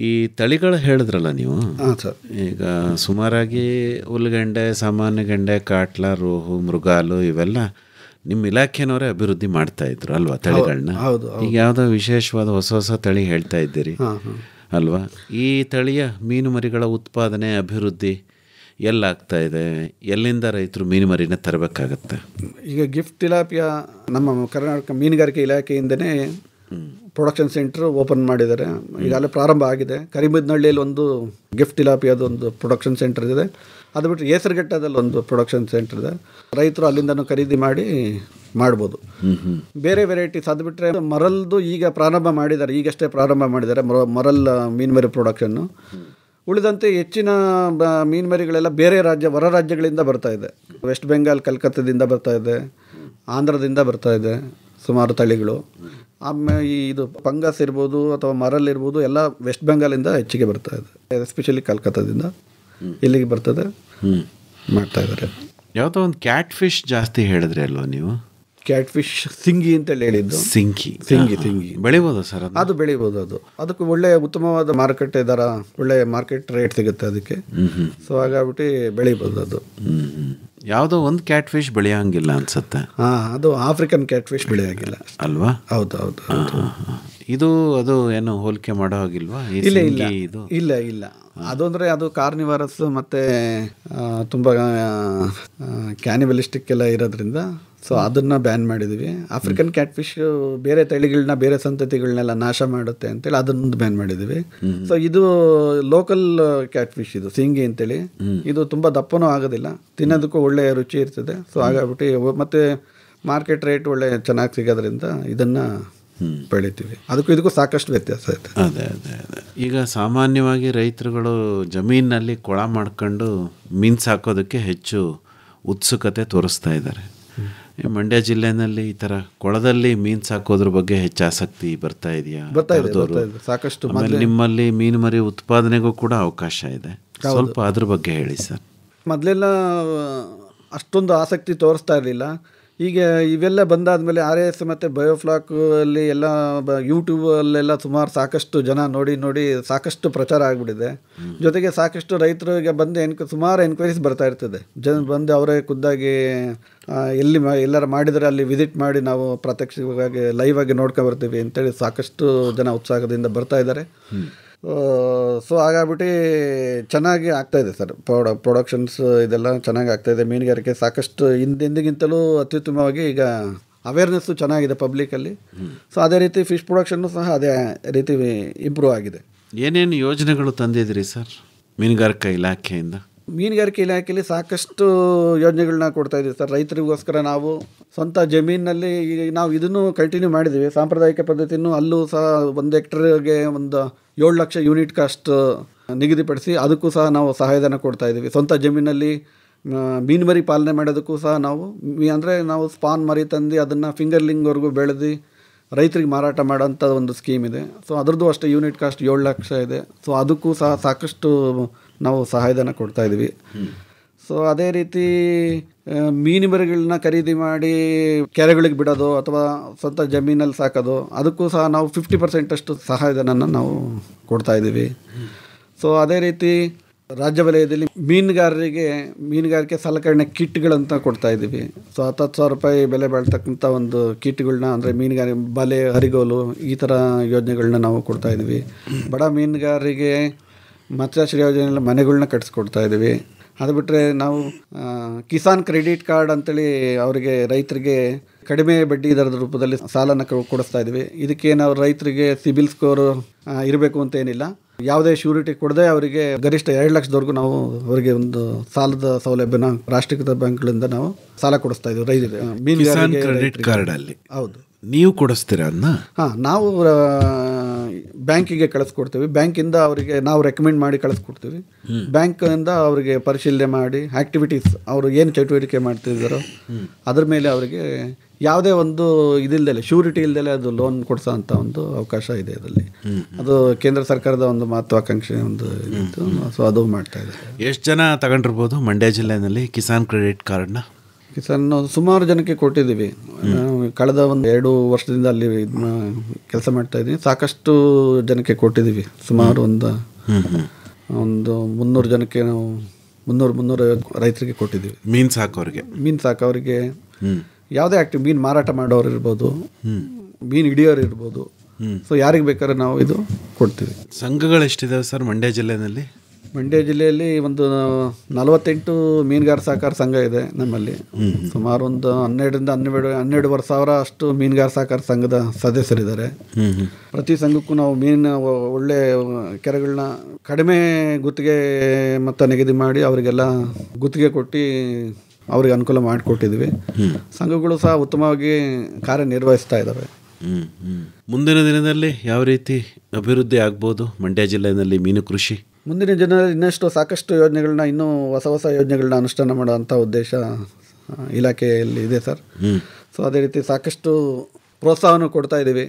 ಈ ತಳಿಗಳು ಹೇಳಿದ್ರಲ್ಲ ನೀವು, ಸರ್, ಈಗ ಸುಮಾರಾಗಿ ಹುಲ್ಗಂಡೆ, ಸಾಮಾನ್ಯ ಗಂಡೆ, ಕಾಟ್ಲ, ರೋಹು, ಮೃಗಾಲು ಇವೆಲ್ಲ ನಿಮ್ಮ ಇಲಾಖೆನವರೇ ಅಭಿವೃದ್ಧಿ ಮಾಡ್ತಾ ಇದ್ರು ಅಲ್ವಾ ತಳಿಗಳನ್ನ? ಈಗ ಯಾವುದೋ ವಿಶೇಷವಾದ ಹೊಸ ತಳಿ ಹೇಳ್ತಾ ಇದ್ದೀರಿ ಅಲ್ವಾ? ಈ ತಳಿಯ ಮೀನು ಮರಿಗಳ ಉತ್ಪಾದನೆ ಅಭಿವೃದ್ಧಿ ಎಲ್ಲಾಗ್ತಾ ಇದೆ? ಎಲ್ಲಿಂದ ರೈತರು ಮೀನು ಮರಿನ ತರಬೇಕಾಗತ್ತೆ? ಈಗ ಗಿಫ್ಟ್ ತಿಲಾಪಿಯಾ ನಮ್ಮ ಕರ್ನಾಟಕ ಮೀನುಗಾರಿಕೆ ಇಲಾಖೆಯಿಂದನೇ ಪ್ರೊಡಕ್ಷನ್ ಸೆಂಟ್ರ್ ಓಪನ್ ಮಾಡಿದ್ದಾರೆ. ಈಗಾಗಲೇ ಪ್ರಾರಂಭ ಆಗಿದೆ. ಕರಿಮದ್ನಹಳ್ಳಿಯಲ್ಲಿ ಒಂದು ಗಿಫ್ಟ್ ತಿಲಾಪಿಯಾದೊಂದು ಪ್ರೊಡಕ್ಷನ್ ಸೆಂಟರ್ ಇದೆ. ಅದು ಬಿಟ್ಟು ಹೇಸರಘಟ್ಟದಲ್ಲಿ ಒಂದು ಪ್ರೊಡಕ್ಷನ್ ಸೆಂಟರ್ ಇದೆ. ರೈತರು ಅಲ್ಲಿಂದನೂ ಖರೀದಿ ಮಾಡಿ ಮಾಡ್ಬೋದು. ಬೇರೆ ವೆರೈಟೀಸ್ ಅದು ಬಿಟ್ಟರೆ ಮರಲ್ದು ಈಗ ಪ್ರಾರಂಭ ಮಾಡಿದ್ದಾರೆ, ಈಗಷ್ಟೇ ಪ್ರಾರಂಭ ಮಾಡಿದ್ದಾರೆ ಮರಲ್ ಮೀನುಮರಿ ಪ್ರೊಡಕ್ಷನ್ನು. ಉಳಿದಂತೆ ಹೆಚ್ಚಿನ ಮೀನುಮರಿಗಳೆಲ್ಲ ಬೇರೆ ಹೊರ ರಾಜ್ಯಗಳಿಂದ ಬರ್ತಾ ಇದೆ. ವೆಸ್ಟ್ ಬೆಂಗಾಲ್, ಕಲ್ಕತ್ತಾದಿಂದ ಬರ್ತಾ ಇದೆ, ಆಂಧ್ರದಿಂದ ಬರ್ತಾ ಇದೆ ಸುಮಾರು ತಳಿಗಳು. ಆಮೇಲೆ ಇದು ಪಂಗಸ್ ಇರ್ಬೋದು ಅಥವಾ ಮರಲ್ ಇರ್ಬೋದು ಎಲ್ಲ ವೆಸ್ಟ್ ಬೆಂಗಾಲಿಂದ ಹೆಚ್ಚಿಗೆ ಬರ್ತಾ ಇದೆ. ಎಸ್ಪೆಷಲಿ ಕಲ್ಕತ್ತಾದಿಂದ ಇಲ್ಲಿಗೆ ಬರ್ತದೆ, ಮಾಡ್ತಾ ಇದ್ದಾರೆ. ಯಾವುದೋ ಒಂದು ಕ್ಯಾಟ್ ಫಿಶ್ ಜಾಸ್ತಿ ಹೇಳಿದ್ರಿ ಅಲ್ವಾ ನೀವು? ಕ್ಯಾಟ್ ಫಿಶ್ ಸಿಂಗಿ ಅಂತೇಳಿ ಹೇಳಿದ್ದು. ಸಿಂಗಿ ಬೆಳಿಬೋದು ಸರ್? ಅದು ಬೆಳಿಬೋದು. ಅದಕ್ಕೆ ಒಳ್ಳೆ ಉತ್ತಮವಾದ ಮಾರುಕಟ್ಟೆ ದರ, ಒಳ್ಳೆ ಮಾರ್ಕೆಟ್ ರೇಟ್ ಸಿಗುತ್ತೆ ಅದಕ್ಕೆ. ಸೊ ಹಾಗಾಗ್ಬಿಟ್ಟು ಬೆಳಿಬೋದು ಅದು. ಯಾವುದೋ ಒಂದು ಕ್ಯಾಟ್ ಫಿಶ್ ಬೆಳೆಯೋಂಗಿಲ್ಲ ಅನ್ಸುತ್ತೆ. ಹಾಂ, ಅದು ಆಫ್ರಿಕನ್ ಕ್ಯಾಟ್ ಫಿಶ್ ಬೆಳೆಯಾಗಿಲ್ಲ ಅಲ್ವಾ? ಹೌದು ಹೌದು. ಇದು ಅದು ಏನು ಹೋಲಿಕೆ ಮಾಡೋ ಹಾಗಿಲ್ವಾ? ಇಲ್ಲ ಇಲ್ಲ ಇಲ್ಲ ಇಲ್ಲ, ಅದು ಅಂದರೆ ಅದು ಕಾರ್ನಿವಾರಸ್ ಮತ್ತು ತುಂಬ ಕ್ಯಾನಿಬಲಿಸ್ಟಿಕ್ ಎಲ್ಲ ಇರೋದ್ರಿಂದ ಸೊ ಅದನ್ನು ಬ್ಯಾನ್ ಮಾಡಿದ್ವಿ. ಆಫ್ರಿಕನ್ ಕ್ಯಾಟ್ ಫಿಶ್ ಬೇರೆ ತಳಿಗಳನ್ನ ಬೇರೆ ಸಂತತಿಗಳನ್ನೆಲ್ಲ ನಾಶ ಮಾಡುತ್ತೆ ಅಂತೇಳಿ ಅದನ್ನೊಂದು ಬ್ಯಾನ್ ಮಾಡಿದ್ವಿ. ಸೊ ಇದು ಲೋಕಲ್ ಕ್ಯಾಟ್ ಫಿಶ್, ಇದು ಸಿಂಗಿ ಅಂತೇಳಿ. ಇದು ತುಂಬ ದಪ್ಪನೂ ಆಗೋದಿಲ್ಲ, ತಿನ್ನೋದಕ್ಕೂ ಒಳ್ಳೆ ರುಚಿ ಇರ್ತದೆ. ಸೊ ಹಾಗಾಗ್ಬಿಟ್ಟು ಮತ್ತು ಮಾರ್ಕೆಟ್ ರೇಟ್ ಒಳ್ಳೆ ಚೆನ್ನಾಗಿ ಸಿಗೋದ್ರಿಂದ ಇದನ್ನು ಬೆಳಿತೀವಿ. ಅದಕ್ಕೂ ಇದಕ್ಕೂ ಸಾಕಷ್ಟು ವ್ಯತ್ಯಾಸ ಐತೆ. ಅದೇ ಅದೇ ಅದೇ ಈಗ ಸಾಮಾನ್ಯವಾಗಿ ರೈತರುಗಳು ಜಮೀನಿನಲ್ಲಿ ಕೊಳ ಮಾಡ್ಕೊಂಡು ಮೀನು ಸಾಕೋದಕ್ಕೆ ಹೆಚ್ಚು ಉತ್ಸುಕತೆ ತೋರಿಸ್ತಾ ಇದ್ದಾರೆ. ಮಂಡ್ಯ ಜಿಲ್ಲೆನಲ್ಲಿ ಈ ಥರ ಕೊಳದಲ್ಲಿ ಮೀನು ಸಾಕೋದ್ರ ಬಗ್ಗೆ ಹೆಚ್ಚು ಆಸಕ್ತಿ ಬರ್ತಾ ಇದೆಯಾ? ಬರ್ತಾ ಇದೆ ಸಾಕಷ್ಟು. ಆಮೇಲೆ ನಿಮ್ಮಲ್ಲಿ ಮೀನು ಮರಿ ಉತ್ಪಾದನೆಗೂ ಕೂಡ ಅವಕಾಶ ಇದೆ, ಸ್ವಲ್ಪ ಅದ್ರ ಬಗ್ಗೆ ಹೇಳಿ ಸರ್. ಮೊದಲೆಲ್ಲ ಅಷ್ಟೊಂದು ಆಸಕ್ತಿ ತೋರಿಸ್ತಾ ಇರಲಿಲ್ಲ. ಈಗ ಇವೆಲ್ಲ ಬಂದಾದಮೇಲೆ RIS ಮತ್ತು ಬಯೋಫ್ಲಾಕ್ ಅಲ್ಲಿ ಎಲ್ಲ ಯೂಟ್ಯೂಬಲ್ಲೆಲ್ಲ ಸುಮಾರು ಸಾಕಷ್ಟು ಜನ ನೋಡಿ ಸಾಕಷ್ಟು ಪ್ರಚಾರ ಆಗಿಬಿಟ್ಟಿದೆ. ಜೊತೆಗೆ ಸಾಕಷ್ಟು ರೈತರಿಗೆ ಬಂದು ಸುಮಾರು ಎನ್ಕ್ವೈರೀಸ್ ಬರ್ತಾ ಇರ್ತದೆ. ಜನ ಬಂದು ಅವರೇ ಖುದ್ದಾಗಿ ಎಲ್ಲರ ಮಾಡಿದರೆ ಅಲ್ಲಿ ವಿಸಿಟ್ ಮಾಡಿ ನಾವು ಪ್ರತ್ಯಕ್ಷವಾಗಿ ಲೈವ್ ಆಗಿ ನೋಡ್ಕೊಂಬರ್ತೀವಿ ಅಂತೇಳಿ ಸಾಕಷ್ಟು ಜನ ಉತ್ಸಾಹದಿಂದ ಬರ್ತಾ ಇದ್ದಾರೆ. ಸೊ ಹಾಗಾಗ್ಬಿಟ್ಟು ಚೆನ್ನಾಗಿ ಆಗ್ತಾಯಿದೆ ಸರ್. ಪ್ರೊಡಕ್ಷನ್ಸ್ ಇದೆಲ್ಲ ಚೆನ್ನಾಗಿ ಆಗ್ತಾಯಿದೆ. ಮೀನುಗಾರಿಕೆ ಸಾಕಷ್ಟು ಹಿಂದಿಗಿಂತಲೂ ಅತ್ಯುತ್ತಮವಾಗಿ ಈಗ ಅವೇರ್ನೆಸ್ಸು ಚೆನ್ನಾಗಿದೆ ಪಬ್ಲಿಕಲ್ಲಿ. ಸೊ ಅದೇ ರೀತಿ ಫಿಶ್ ಪ್ರೊಡಕ್ಷನ್ನು ಸಹ ಅದೇ ರೀತಿ ಇಂಪ್ರೂವ್ ಆಗಿದೆ. ಏನೇನು ಯೋಜನೆಗಳು ತಂದಿದ್ರಿ ಸರ್ ಮೀನುಗಾರಿಕಾ ಇಲಾಖೆಯಿಂದ? ಮೀನುಗಾರಿಕೆ ಇಲಾಖೆಯಲ್ಲಿ ಸಾಕಷ್ಟು ಯೋಜನೆಗಳನ್ನ ಕೊಡ್ತಾ ಇದ್ದೀವಿ ಸರ್. ರೈತರಿಗೋಸ್ಕರ ನಾವು ಸ್ವಂತ ಜಮೀನಿನಲ್ಲಿ ನಾವು ಇದನ್ನು ಕಂಟಿನ್ಯೂ ಮಾಡಿದ್ದೀವಿ. ಸಾಂಪ್ರದಾಯಿಕ ಪದ್ಧತಿನೂ ಅಲ್ಲೂ ಸಹ 1 ಹೆಕ್ಟರ್ಗೆ ಒಂದು 7 ಲಕ್ಷ ಯೂನಿಟ್ ಕಾಸ್ಟ್ ನಿಗದಿಪಡಿಸಿ ಅದಕ್ಕೂ ಸಹ ನಾವು ಸಹಾಯಧನ ಕೊಡ್ತಾ ಇದ್ದೀವಿ. ಸ್ವಂತ ಜಮೀನಲ್ಲಿ ಮೀನು ಮರಿ ಪಾಲನೆ ಮಾಡೋದಕ್ಕೂ ಸಹ ನಾವು ಸ್ಪಾನ್ ಮರಿ ತಂದು ಅದನ್ನು ಫಿಂಗರ್ಲಿಂಗ್ವರೆಗೂ ಬೆಳೆದು ರೈತರಿಗೆ ಮಾರಾಟ ಮಾಡೋಂಥ ಒಂದು ಸ್ಕೀಮ್ ಇದೆ. ಸೊ ಅದರದ್ದು ಅಷ್ಟೇ ಯೂನಿಟ್ ಕಾಸ್ಟ್ 7 ಲಕ್ಷ ಇದೆ. ಸೊ ಅದಕ್ಕೂ ಸಹ ಸಾಕಷ್ಟು ನಾವು ಸಹಾಯಧನ ಕೊಡ್ತಾಯಿದ್ದೀವಿ. ಸೊ ಅದೇ ರೀತಿ ಮೀನು ಮರಿಗಳನ್ನ ಖರೀದಿ ಮಾಡಿ ಕೆರೆಗಳಿಗೆ ಬಿಡೋದು ಅಥವಾ ಸ್ವಂತ ಜಮೀನಲ್ಲಿ ಸಾಕೋದು ಅದಕ್ಕೂ ಸಹ ನಾವು 50% ಅಷ್ಟು ಸಹಾಯಧನನ ನಾವು ಕೊಡ್ತಾಯಿದ್ದೀವಿ. ಸೊ ಅದೇ ರೀತಿ ರಾಜ್ಯ ವಲಯದಲ್ಲಿ ಮೀನುಗಾರಿಕೆ ಸಲಕರಣೆ ಕಿಟ್ಗಳಂತ ಕೊಡ್ತಾಯಿದ್ದೀವಿ. ಸೊ 10,000 ರೂಪಾಯಿ ಬೆಲೆ ಬಾಳ್ತಕ್ಕಂಥ ಒಂದು ಕಿಟ್ಗಳನ್ನ ಅಂದರೆ ಬಲೆ, ಹರಿಗೋಲು ಈ ಥರ ಯೋಜನೆಗಳನ್ನ ನಾವು ಕೊಡ್ತಾಯಿದ್ದೀವಿ. ಬಡ ಮೀನುಗಾರರಿಗೆ ಮತ್ಸ್ಯಾಶ್ರಯ ಯೋಜನೆಯಲ್ಲಿ ಮನೆಗಳನ್ನ ಕಟ್ಟಿಸ್ಕೊಡ್ತಾಯಿದ್ದೀವಿ. ಅದು ಬಿಟ್ಟರೆ ನಾವು ಕಿಸಾನ್ ಕ್ರೆಡಿಟ್ ಕಾರ್ಡ್ ಅಂತೇಳಿ ಅವರಿಗೆ ರೈತರಿಗೆ ಕಡಿಮೆ ಬಡ್ಡಿ ದರದ ರೂಪದಲ್ಲಿ ಸಾಲನ ಕೊಡಿಸ್ತಾ ಇದ್ದೀವಿ. ಇದಕ್ಕೆ ನಾವು ರೈತರಿಗೆ ಸಿಬಿಲ್ ಸ್ಕೋರ್ ಇರಬೇಕು ಅಂತ ಏನಿಲ್ಲ, ಯಾವುದೇ ಶ್ಯೂರಿಟಿ ಕೊಡದೆ ಅವರಿಗೆ ಗರಿಷ್ಠ 2 ಲಕ್ಷದವರೆಗೂ ನಾವು ಅವರಿಗೆ ಒಂದು ಸಾಲದ ಸೌಲಭ್ಯನ ರಾಷ್ಟ್ರೀಕೃತ ಬ್ಯಾಂಕ್ಗಳಿಂದ ನಾವು ಸಾಲ ಕೊಡಿಸ್ತಾ ಇದ್ದೀವಿ ರೈತರಿಗೆ. ಕ್ರೆಡಿಟ್ ಕಾರ್ಡ್ ಅಲ್ಲಿ ಹೌದು, ನೀವು ಕೊಡಿಸ್ತೀರಾ ಅದನ್ನ? ಹಾಂ, ನಾವು ಬ್ಯಾಂಕಿಗೆ ಕಳಿಸ್ಕೊಡ್ತೀವಿ. ಬ್ಯಾಂಕಿಂದ ಅವರಿಗೆ ನಾವು ರೆಕಮೆಂಡ್ ಮಾಡಿ ಕಳಿಸ್ಕೊಡ್ತೀವಿ. ಬ್ಯಾಂಕಿಂದ ಅವರಿಗೆ ಪರಿಶೀಲನೆ ಮಾಡಿ ಆ್ಯಕ್ಟಿವಿಟೀಸ್ ಅವರು ಏನು ಚಟುವಟಿಕೆ ಮಾಡ್ತಿದ್ದಾರೋ ಅದ್ರ ಮೇಲೆ ಅವರಿಗೆ ಯಾವುದೇ ಒಂದು ಇದಿಲ್ಲದೆ ಶ್ಯೂರಿಟಿ ಇಲ್ಲದೆ ಅದು ಲೋನ್ ಕೊಡಿಸೋ ಅಂಥ ಒಂದು ಅವಕಾಶ ಇದೆ ಅದರಲ್ಲಿ. ಅದು ಕೇಂದ್ರ ಸರ್ಕಾರದ ಒಂದು ಮಹತ್ವಾಕಾಂಕ್ಷೆ ಒಂದು ಇತ್ತು. ಸೊ ಅದು ಮಾಡ್ತಾ ಇದ್ದಾರೆ. ಎಷ್ಟು ಜನ ತಗೊಂಡಿರ್ಬೋದು ಮಂಡ್ಯ ಜಿಲ್ಲೆಯಲ್ಲಿ ಕಿಸಾನ್ ಕ್ರೆಡಿಟ್ ಕಾರ್ಡ್ನ? ಕಿಸಾನ್ ಸುಮಾರು ಜನಕ್ಕೆ ಕೊಟ್ಟಿದ್ದೀವಿ. ಕಳೆದ ಒಂದು 2 ವರ್ಷದಿಂದ ಅಲ್ಲಿ ಕೆಲಸ ಮಾಡ್ತಾ ಇದ್ದೀನಿ. ಸಾಕಷ್ಟು ಜನಕ್ಕೆ ಕೊಟ್ಟಿದ್ದೀವಿ. ಸುಮಾರು ಒಂದು 300 ಜನಕ್ಕೆ ನಾವು 300 ರೈತರಿಗೆ ಕೊಟ್ಟಿದ್ದೀವಿ. ಮೀನು ಸಾಕೋರಿಗೆ ಯಾವುದೇ ಮೀನು ಮಾರಾಟ ಮಾಡೋರು ಇರ್ಬೋದು, ಮೀನು ಹಿಡಿಯೋರು ಇರ್ಬೋದು. ಸೊ ಯಾರಿಗೆ ಬೇಕಾದ್ರೆ ನಾವು ಇದು ಕೊಡ್ತೀವಿ. ಸಂಘಗಳು ಎಷ್ಟಿದಾವೆ ಸರ್ ಮಂಡ್ಯ ಜಿಲ್ಲೆಯಲ್ಲಿ? ಮಂಡ್ಯ ಜಿಲ್ಲೆಯಲ್ಲಿ ಒಂದು 48 ಮೀನುಗಾರ ಸಹಕಾರ ಸಂಘ ಇದೆ ನಮ್ಮಲ್ಲಿ. ಸುಮಾರು ಒಂದು 12,000 ಸಾವಿರ ಅಷ್ಟು ಮೀನುಗಾರ ಸಹಕಾರ ಸಂಘದ ಸದಸ್ಯರಿದ್ದಾರೆ. ಪ್ರತಿ ಸಂಘಕ್ಕೂ ನಾವು ಒಳ್ಳೆ ಕೆರೆಗಳನ್ನ ಕಡಿಮೆ ಗುತ್ತಿಗೆ ಮೊತ್ತ ನಿಗದಿ ಮಾಡಿ ಅವರಿಗೆಲ್ಲ ಗುತ್ತಿಗೆ ಕೊಟ್ಟು ಅವ್ರಿಗೆ ಅನುಕೂಲ ಮಾಡಿಕೊಟ್ಟಿದ್ವಿ. ಸಂಘಗಳು ಸಹ ಉತ್ತಮವಾಗಿ ಕಾರ್ಯನಿರ್ವಹಿಸ್ತಾ ಇದ್ದಾವೆ. ಮುಂದಿನ ದಿನದಲ್ಲಿ ಯಾವ ರೀತಿ ಅಭಿವೃದ್ಧಿ ಆಗ್ಬೋದು ಮಂಡ್ಯ ಜಿಲ್ಲೆಯಲ್ಲಿ ಮೀನು ಕೃಷಿ? ಮುಂದಿನ ದಿನದಲ್ಲಿ ಸಾಕಷ್ಟು ಯೋಜನೆಗಳನ್ನ ಇನ್ನೂ ಹೊಸ ಯೋಜನೆಗಳನ್ನ ಅನುಷ್ಠಾನ ಮಾಡುವಂಥ ಉದ್ದೇಶ ಇಲಾಖೆಯಲ್ಲಿ ಇದೆ ಸರ್. ಸೊ ಅದೇ ರೀತಿ ಸಾಕಷ್ಟು ಪ್ರೋತ್ಸಾಹನೂ ಕೊಡ್ತಾ ಇದ್ದೀವಿ.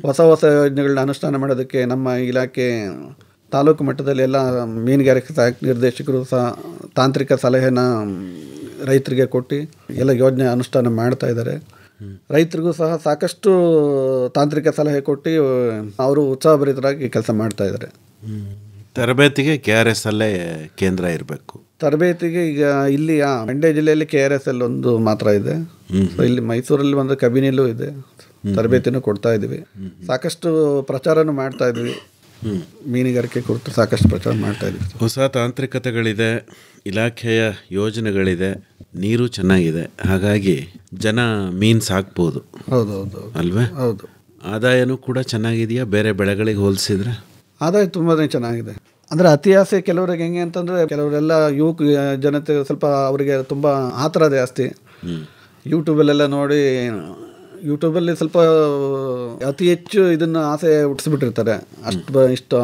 ಹೊಸ ಯೋಜನೆಗಳನ್ನ ಅನುಷ್ಠಾನ ಮಾಡೋದಕ್ಕೆ ನಮ್ಮ ಇಲಾಖೆ ತಾಲೂಕು ಮಟ್ಟದಲ್ಲಿ ಎಲ್ಲ ಮೀನುಗಾರಿಕೆ ಸಹಾಯಕ ನಿರ್ದೇಶಕರು ಸಹ ತಾಂತ್ರಿಕ ಸಲಹೆನ ರೈತರಿಗೆ ಕೊಟ್ಟು ಎಲ್ಲ ಯೋಜನೆ ಅನುಷ್ಠಾನ ಮಾಡ್ತಾ ಇದ್ದಾರೆ. ರೈತರಿಗೂ ಸಹ ಸಾಕಷ್ಟು ತಾಂತ್ರಿಕ ಸಲಹೆ ಕೊಟ್ಟು ಅವರು ಉತ್ಸಾಹಭರಿತರಾಗಿ ಕೆಲಸ ಮಾಡ್ತಾ ಇದ್ದಾರೆ. ತರಬೇತಿಗೆ KRS ಅಲ್ಲೇ ಕೇಂದ್ರ ಇರಬೇಕು. ತರಬೇತಿಗೆ ಈಗ ಇಲ್ಲಿ ಮಂಡ್ಯ ಜಿಲ್ಲೆಯಲ್ಲಿ KRSL ಒಂದು ಮಾತ್ರ ಇದೆ. ಸೊ ಇಲ್ಲಿ ಮೈಸೂರಲ್ಲಿ ಒಂದು ಕಬಿನಿಲೂ ಇದೆ, ತರಬೇತಿನೂ ಕೊಡ್ತಾ ಇದ್ವಿ. ಸಾಕಷ್ಟು ಪ್ರಚಾರನೂ ಮಾಡ್ತಾ ಇದ್ವಿ, ಮೀನುಗಾರಿಕೆ ಕುರಿತು ಸಾಕಷ್ಟು ಪ್ರಚಾರ ಮಾಡ್ತಾ ಇದ್ವಿ. ಹೊಸ ತಾಂತ್ರಿಕತೆಗಳಿದೆ, ಇಲಾಖೆಯ ಯೋಜನೆಗಳಿದೆ, ನೀರು ಚೆನ್ನಾಗಿದೆ, ಹಾಗಾಗಿ ಜನ ಮೀನು ಸಾಕ್ಬೋದು. ಹೌದೌದು ಅಲ್ವೇ? ಹೌದು. ಆದಾಯನೂ ಕೂಡ ಚೆನ್ನಾಗಿದೆಯಾ ಬೇರೆ ಬೆಳೆಗಳಿಗೆ ಹೋಲಿಸಿದ್ರೆ? ಆದಾಯ ತುಂಬಾ ಚೆನ್ನಾಗಿದೆ. ಅಂದರೆ ಅತಿ ಆಸೆ ಕೆಲವರಿಗೆ ಹೆಂಗೆ ಅಂತಂದರೆ, ಕೆಲವರೆಲ್ಲ ಯುವಕ ಜನತೆ ಸ್ವಲ್ಪ ಅವರಿಗೆ ತುಂಬ ಆತರ ಜಾಸ್ತಿ. ಯೂಟ್ಯೂಬಲ್ಲೆಲ್ಲ ನೋಡಿ, ಯೂಟ್ಯೂಬಲ್ಲಿ ಸ್ವಲ್ಪ ಅತಿ ಹೆಚ್ಚು ಇದನ್ನು ಆಸೆ ಹುಟ್ಟಿಸ್ಬಿಟ್ಟಿರ್ತಾರೆ.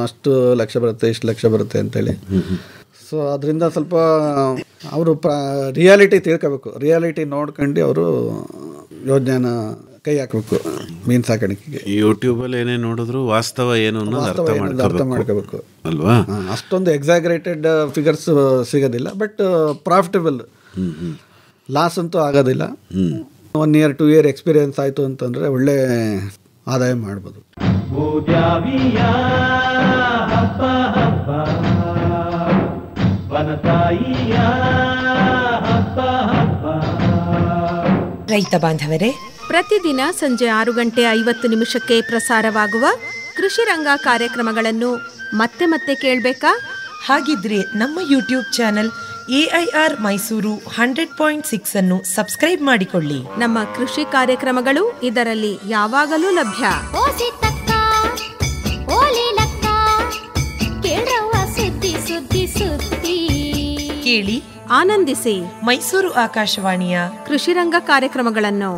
ಅಷ್ಟು ಲಕ್ಷ ಬರುತ್ತೆ, ಇಷ್ಟು ಲಕ್ಷ ಬರುತ್ತೆ ಅಂತೇಳಿ. ಸೊ ಅದರಿಂದ ಸ್ವಲ್ಪ ಅವರು ರಿಯಾಲಿಟಿ ತಿಳ್ಕೋಬೇಕು. ರಿಯಾಲಿಟಿ ನೋಡ್ಕೊಂಡು ಅವರು ಯೋಜನೆನ ಕೈ ಹಾಕಬೇಕು ಮೀನು ಸಾಕಾಣಿಕೆಗೆ. ಯೂಟ್ಯೂಬಲ್ಲಿ ಏನೇ ನೋಡಿದ್ರು ವಾಸ್ತವ ಏನು ಅನ್ನೋದು ಅರ್ಥ ಮಾಡ್ಕೋಬೇಕು ಅಲ್ವಾ? ಅಷ್ಟೊಂದು ಎಕ್ಸಾಗ್ರೇಟೆಡ್ ಫಿಗರ್ಸ್ ಸಿಗೋದಿಲ್ಲ, ಬಟ್ ಪ್ರಾಫಿಟಬಲ್, ಲಾಸ್ ಅಂತೂ ಆಗೋದಿಲ್ಲ. 1 year 2 year ಎಕ್ಸ್ಪೀರಿಯನ್ಸ್ ಆಯಿತು ಅಂತಂದರೆ ಒಳ್ಳೆ ಆದಾಯ ಮಾಡ್ಬೋದು. ರೈತ ಬಾಂಧವರೇ, ಪ್ರತಿದಿನ ಸಂಜೆ 6:50 ಪ್ರಸಾರವಾಗುವ ಕೃಷಿ ರಂಗ ಕಾರ್ಯಕ್ರಮಗಳನ್ನು ಮತ್ತೆ ಮತ್ತೆ ಕೇಳಬೇಕಾ? ಹಾಗಿದ್ರೆ ನಮ್ಮ ಯೂಟ್ಯೂಬ್ ಚಾನೆಲ್ AIR ಮೈಸೂರು 100.6 ಅನ್ನು ಸಬ್ಸ್ಕ್ರೈಬ್ ಮಾಡಿಕೊಳ್ಳಿ. ನಮ್ಮ ಕೃಷಿ ಕಾರ್ಯಕ್ರಮಗಳು ಇದರಲ್ಲಿ ಯಾವಾಗಲೂ ಲಭ್ಯ. ಕೇಳಿ, ಆನಂದಿಸಿ ಮೈಸೂರು ಆಕಾಶವಾಣಿಯ ಕೃಷಿ ರಂಗ ಕಾರ್ಯಕ್ರಮಗಳನ್ನು.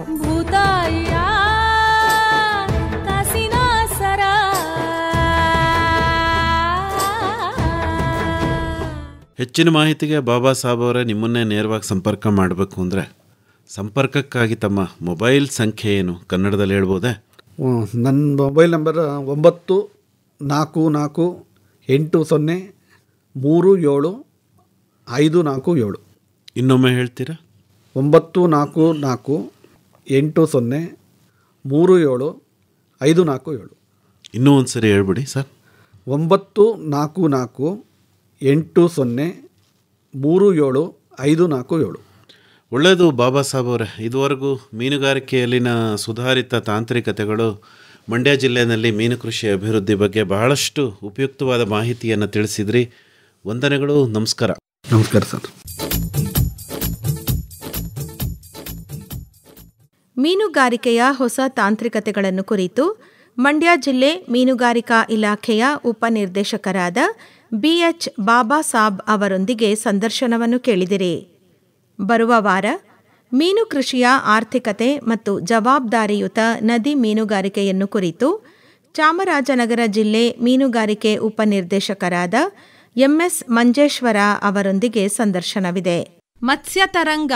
ಹೆಚ್ಚಿನ ಮಾಹಿತಿಗೆ ಬಾಬಾ ಸಾಬ್ ಅವರೇ ನಿಮ್ಮನ್ನೇ ನೇರವಾಗಿ ಸಂಪರ್ಕ ಮಾಡಬೇಕು ಅಂದರೆ ಸಂಪರ್ಕಕ್ಕಾಗಿ ತಮ್ಮ ಮೊಬೈಲ್ ಸಂಖ್ಯೆ ಏನು ಕನ್ನಡದಲ್ಲಿ ಹೇಳ್ಬೋದೇ? ನನ್ನ ಮೊಬೈಲ್ ನಂಬರ್ 9440375547. ಇನ್ನೊಮ್ಮೆ ಹೇಳ್ತೀರಾ? 9440375547. ಇನ್ನೂ ಒಂದು ಸರಿ ಹೇಳ್ಬಿಡಿ ಸರ್. 9440875547. ಒಳ್ಳೆಯದು ಬಾಬಾ ಸಾಬ್ ಅವರೇ, ಇದುವರೆಗೂ ಮೀನುಗಾರಿಕೆಯಲ್ಲಿನ ಸುಧಾರಿತ ತಾಂತ್ರಿಕತೆಗಳು, ಮಂಡ್ಯ ಜಿಲ್ಲೆಯಲ್ಲಿ ಮೀನು ಕೃಷಿ ಅಭಿವೃದ್ಧಿ ಬಗ್ಗೆ ಬಹಳಷ್ಟು ಉಪಯುಕ್ತವಾದ ಮಾಹಿತಿಯನ್ನು ತಿಳಿಸಿದ್ರಿ. ವಂದನೆಗಳು, ನಮಸ್ಕಾರ. ನಮಸ್ಕಾರ ಸರ್. ಮೀನುಗಾರಿಕೆಯ ಹೊಸ ತಾಂತ್ರಿಕತೆಗಳನ್ನು ಕುರಿತು ಮಂಡ್ಯ ಜಿಲ್ಲೆ ಮೀನುಗಾರಿಕಾ ಇಲಾಖೆಯ ಉಪನಿರ್ದೇಶಕರಾದ BH ಬಾಬಾ ಸಾಬ್ ಅವರೊಂದಿಗೆ ಸಂದರ್ಶನವನ್ನು ಕೇಳಿದಿರಿ. ಬರುವ ವಾರ ಮೀನು ಕೃಷಿಯ ಆರ್ಥಿಕತೆ ಮತ್ತು ಜವಾಬ್ದಾರಿಯುತ ನದಿ ಮೀನುಗಾರಿಕೆಯನ್ನು ಕುರಿತು ಚಾಮರಾಜನಗರ ಜಿಲ್ಲೆ ಮೀನುಗಾರಿಕೆ ಉಪನಿರ್ದೇಶಕರಾದ MS ಮಂಜೇಶ್ವರ ಅವರೊಂದಿಗೆ ಸಂದರ್ಶನವಿದೆ. ಮತ್ಸ್ಯ ತರಂಗ.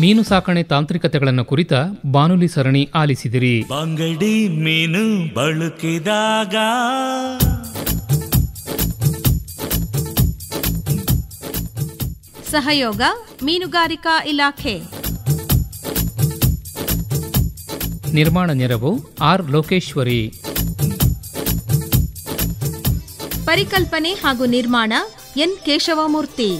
ಮೀನು ಸಾಕಣೆ ತಾಂತ್ರಿಕತೆಗಳನ್ನು ಕುರಿತ ಬಾನುಲಿ ಸರಣಿ ಆಲಿಸಿದಿರಿ. ಬಂಗಡಿ ಮೀನು ಬಳಕಿದಾಗ ಸಹಯೋಗ ಮೀನುಗಾರಿಕಾ ಇಲಾಖೆ. ನಿರ್ಮಾಣ ನೆರವು R ಲೋಕೇಶ್ವರಿ. ಪರಿಕಲ್ಪನೆ ಹಾಗೂ ನಿರ್ಮಾಣ N ಕೇಶವಮೂರ್ತಿ.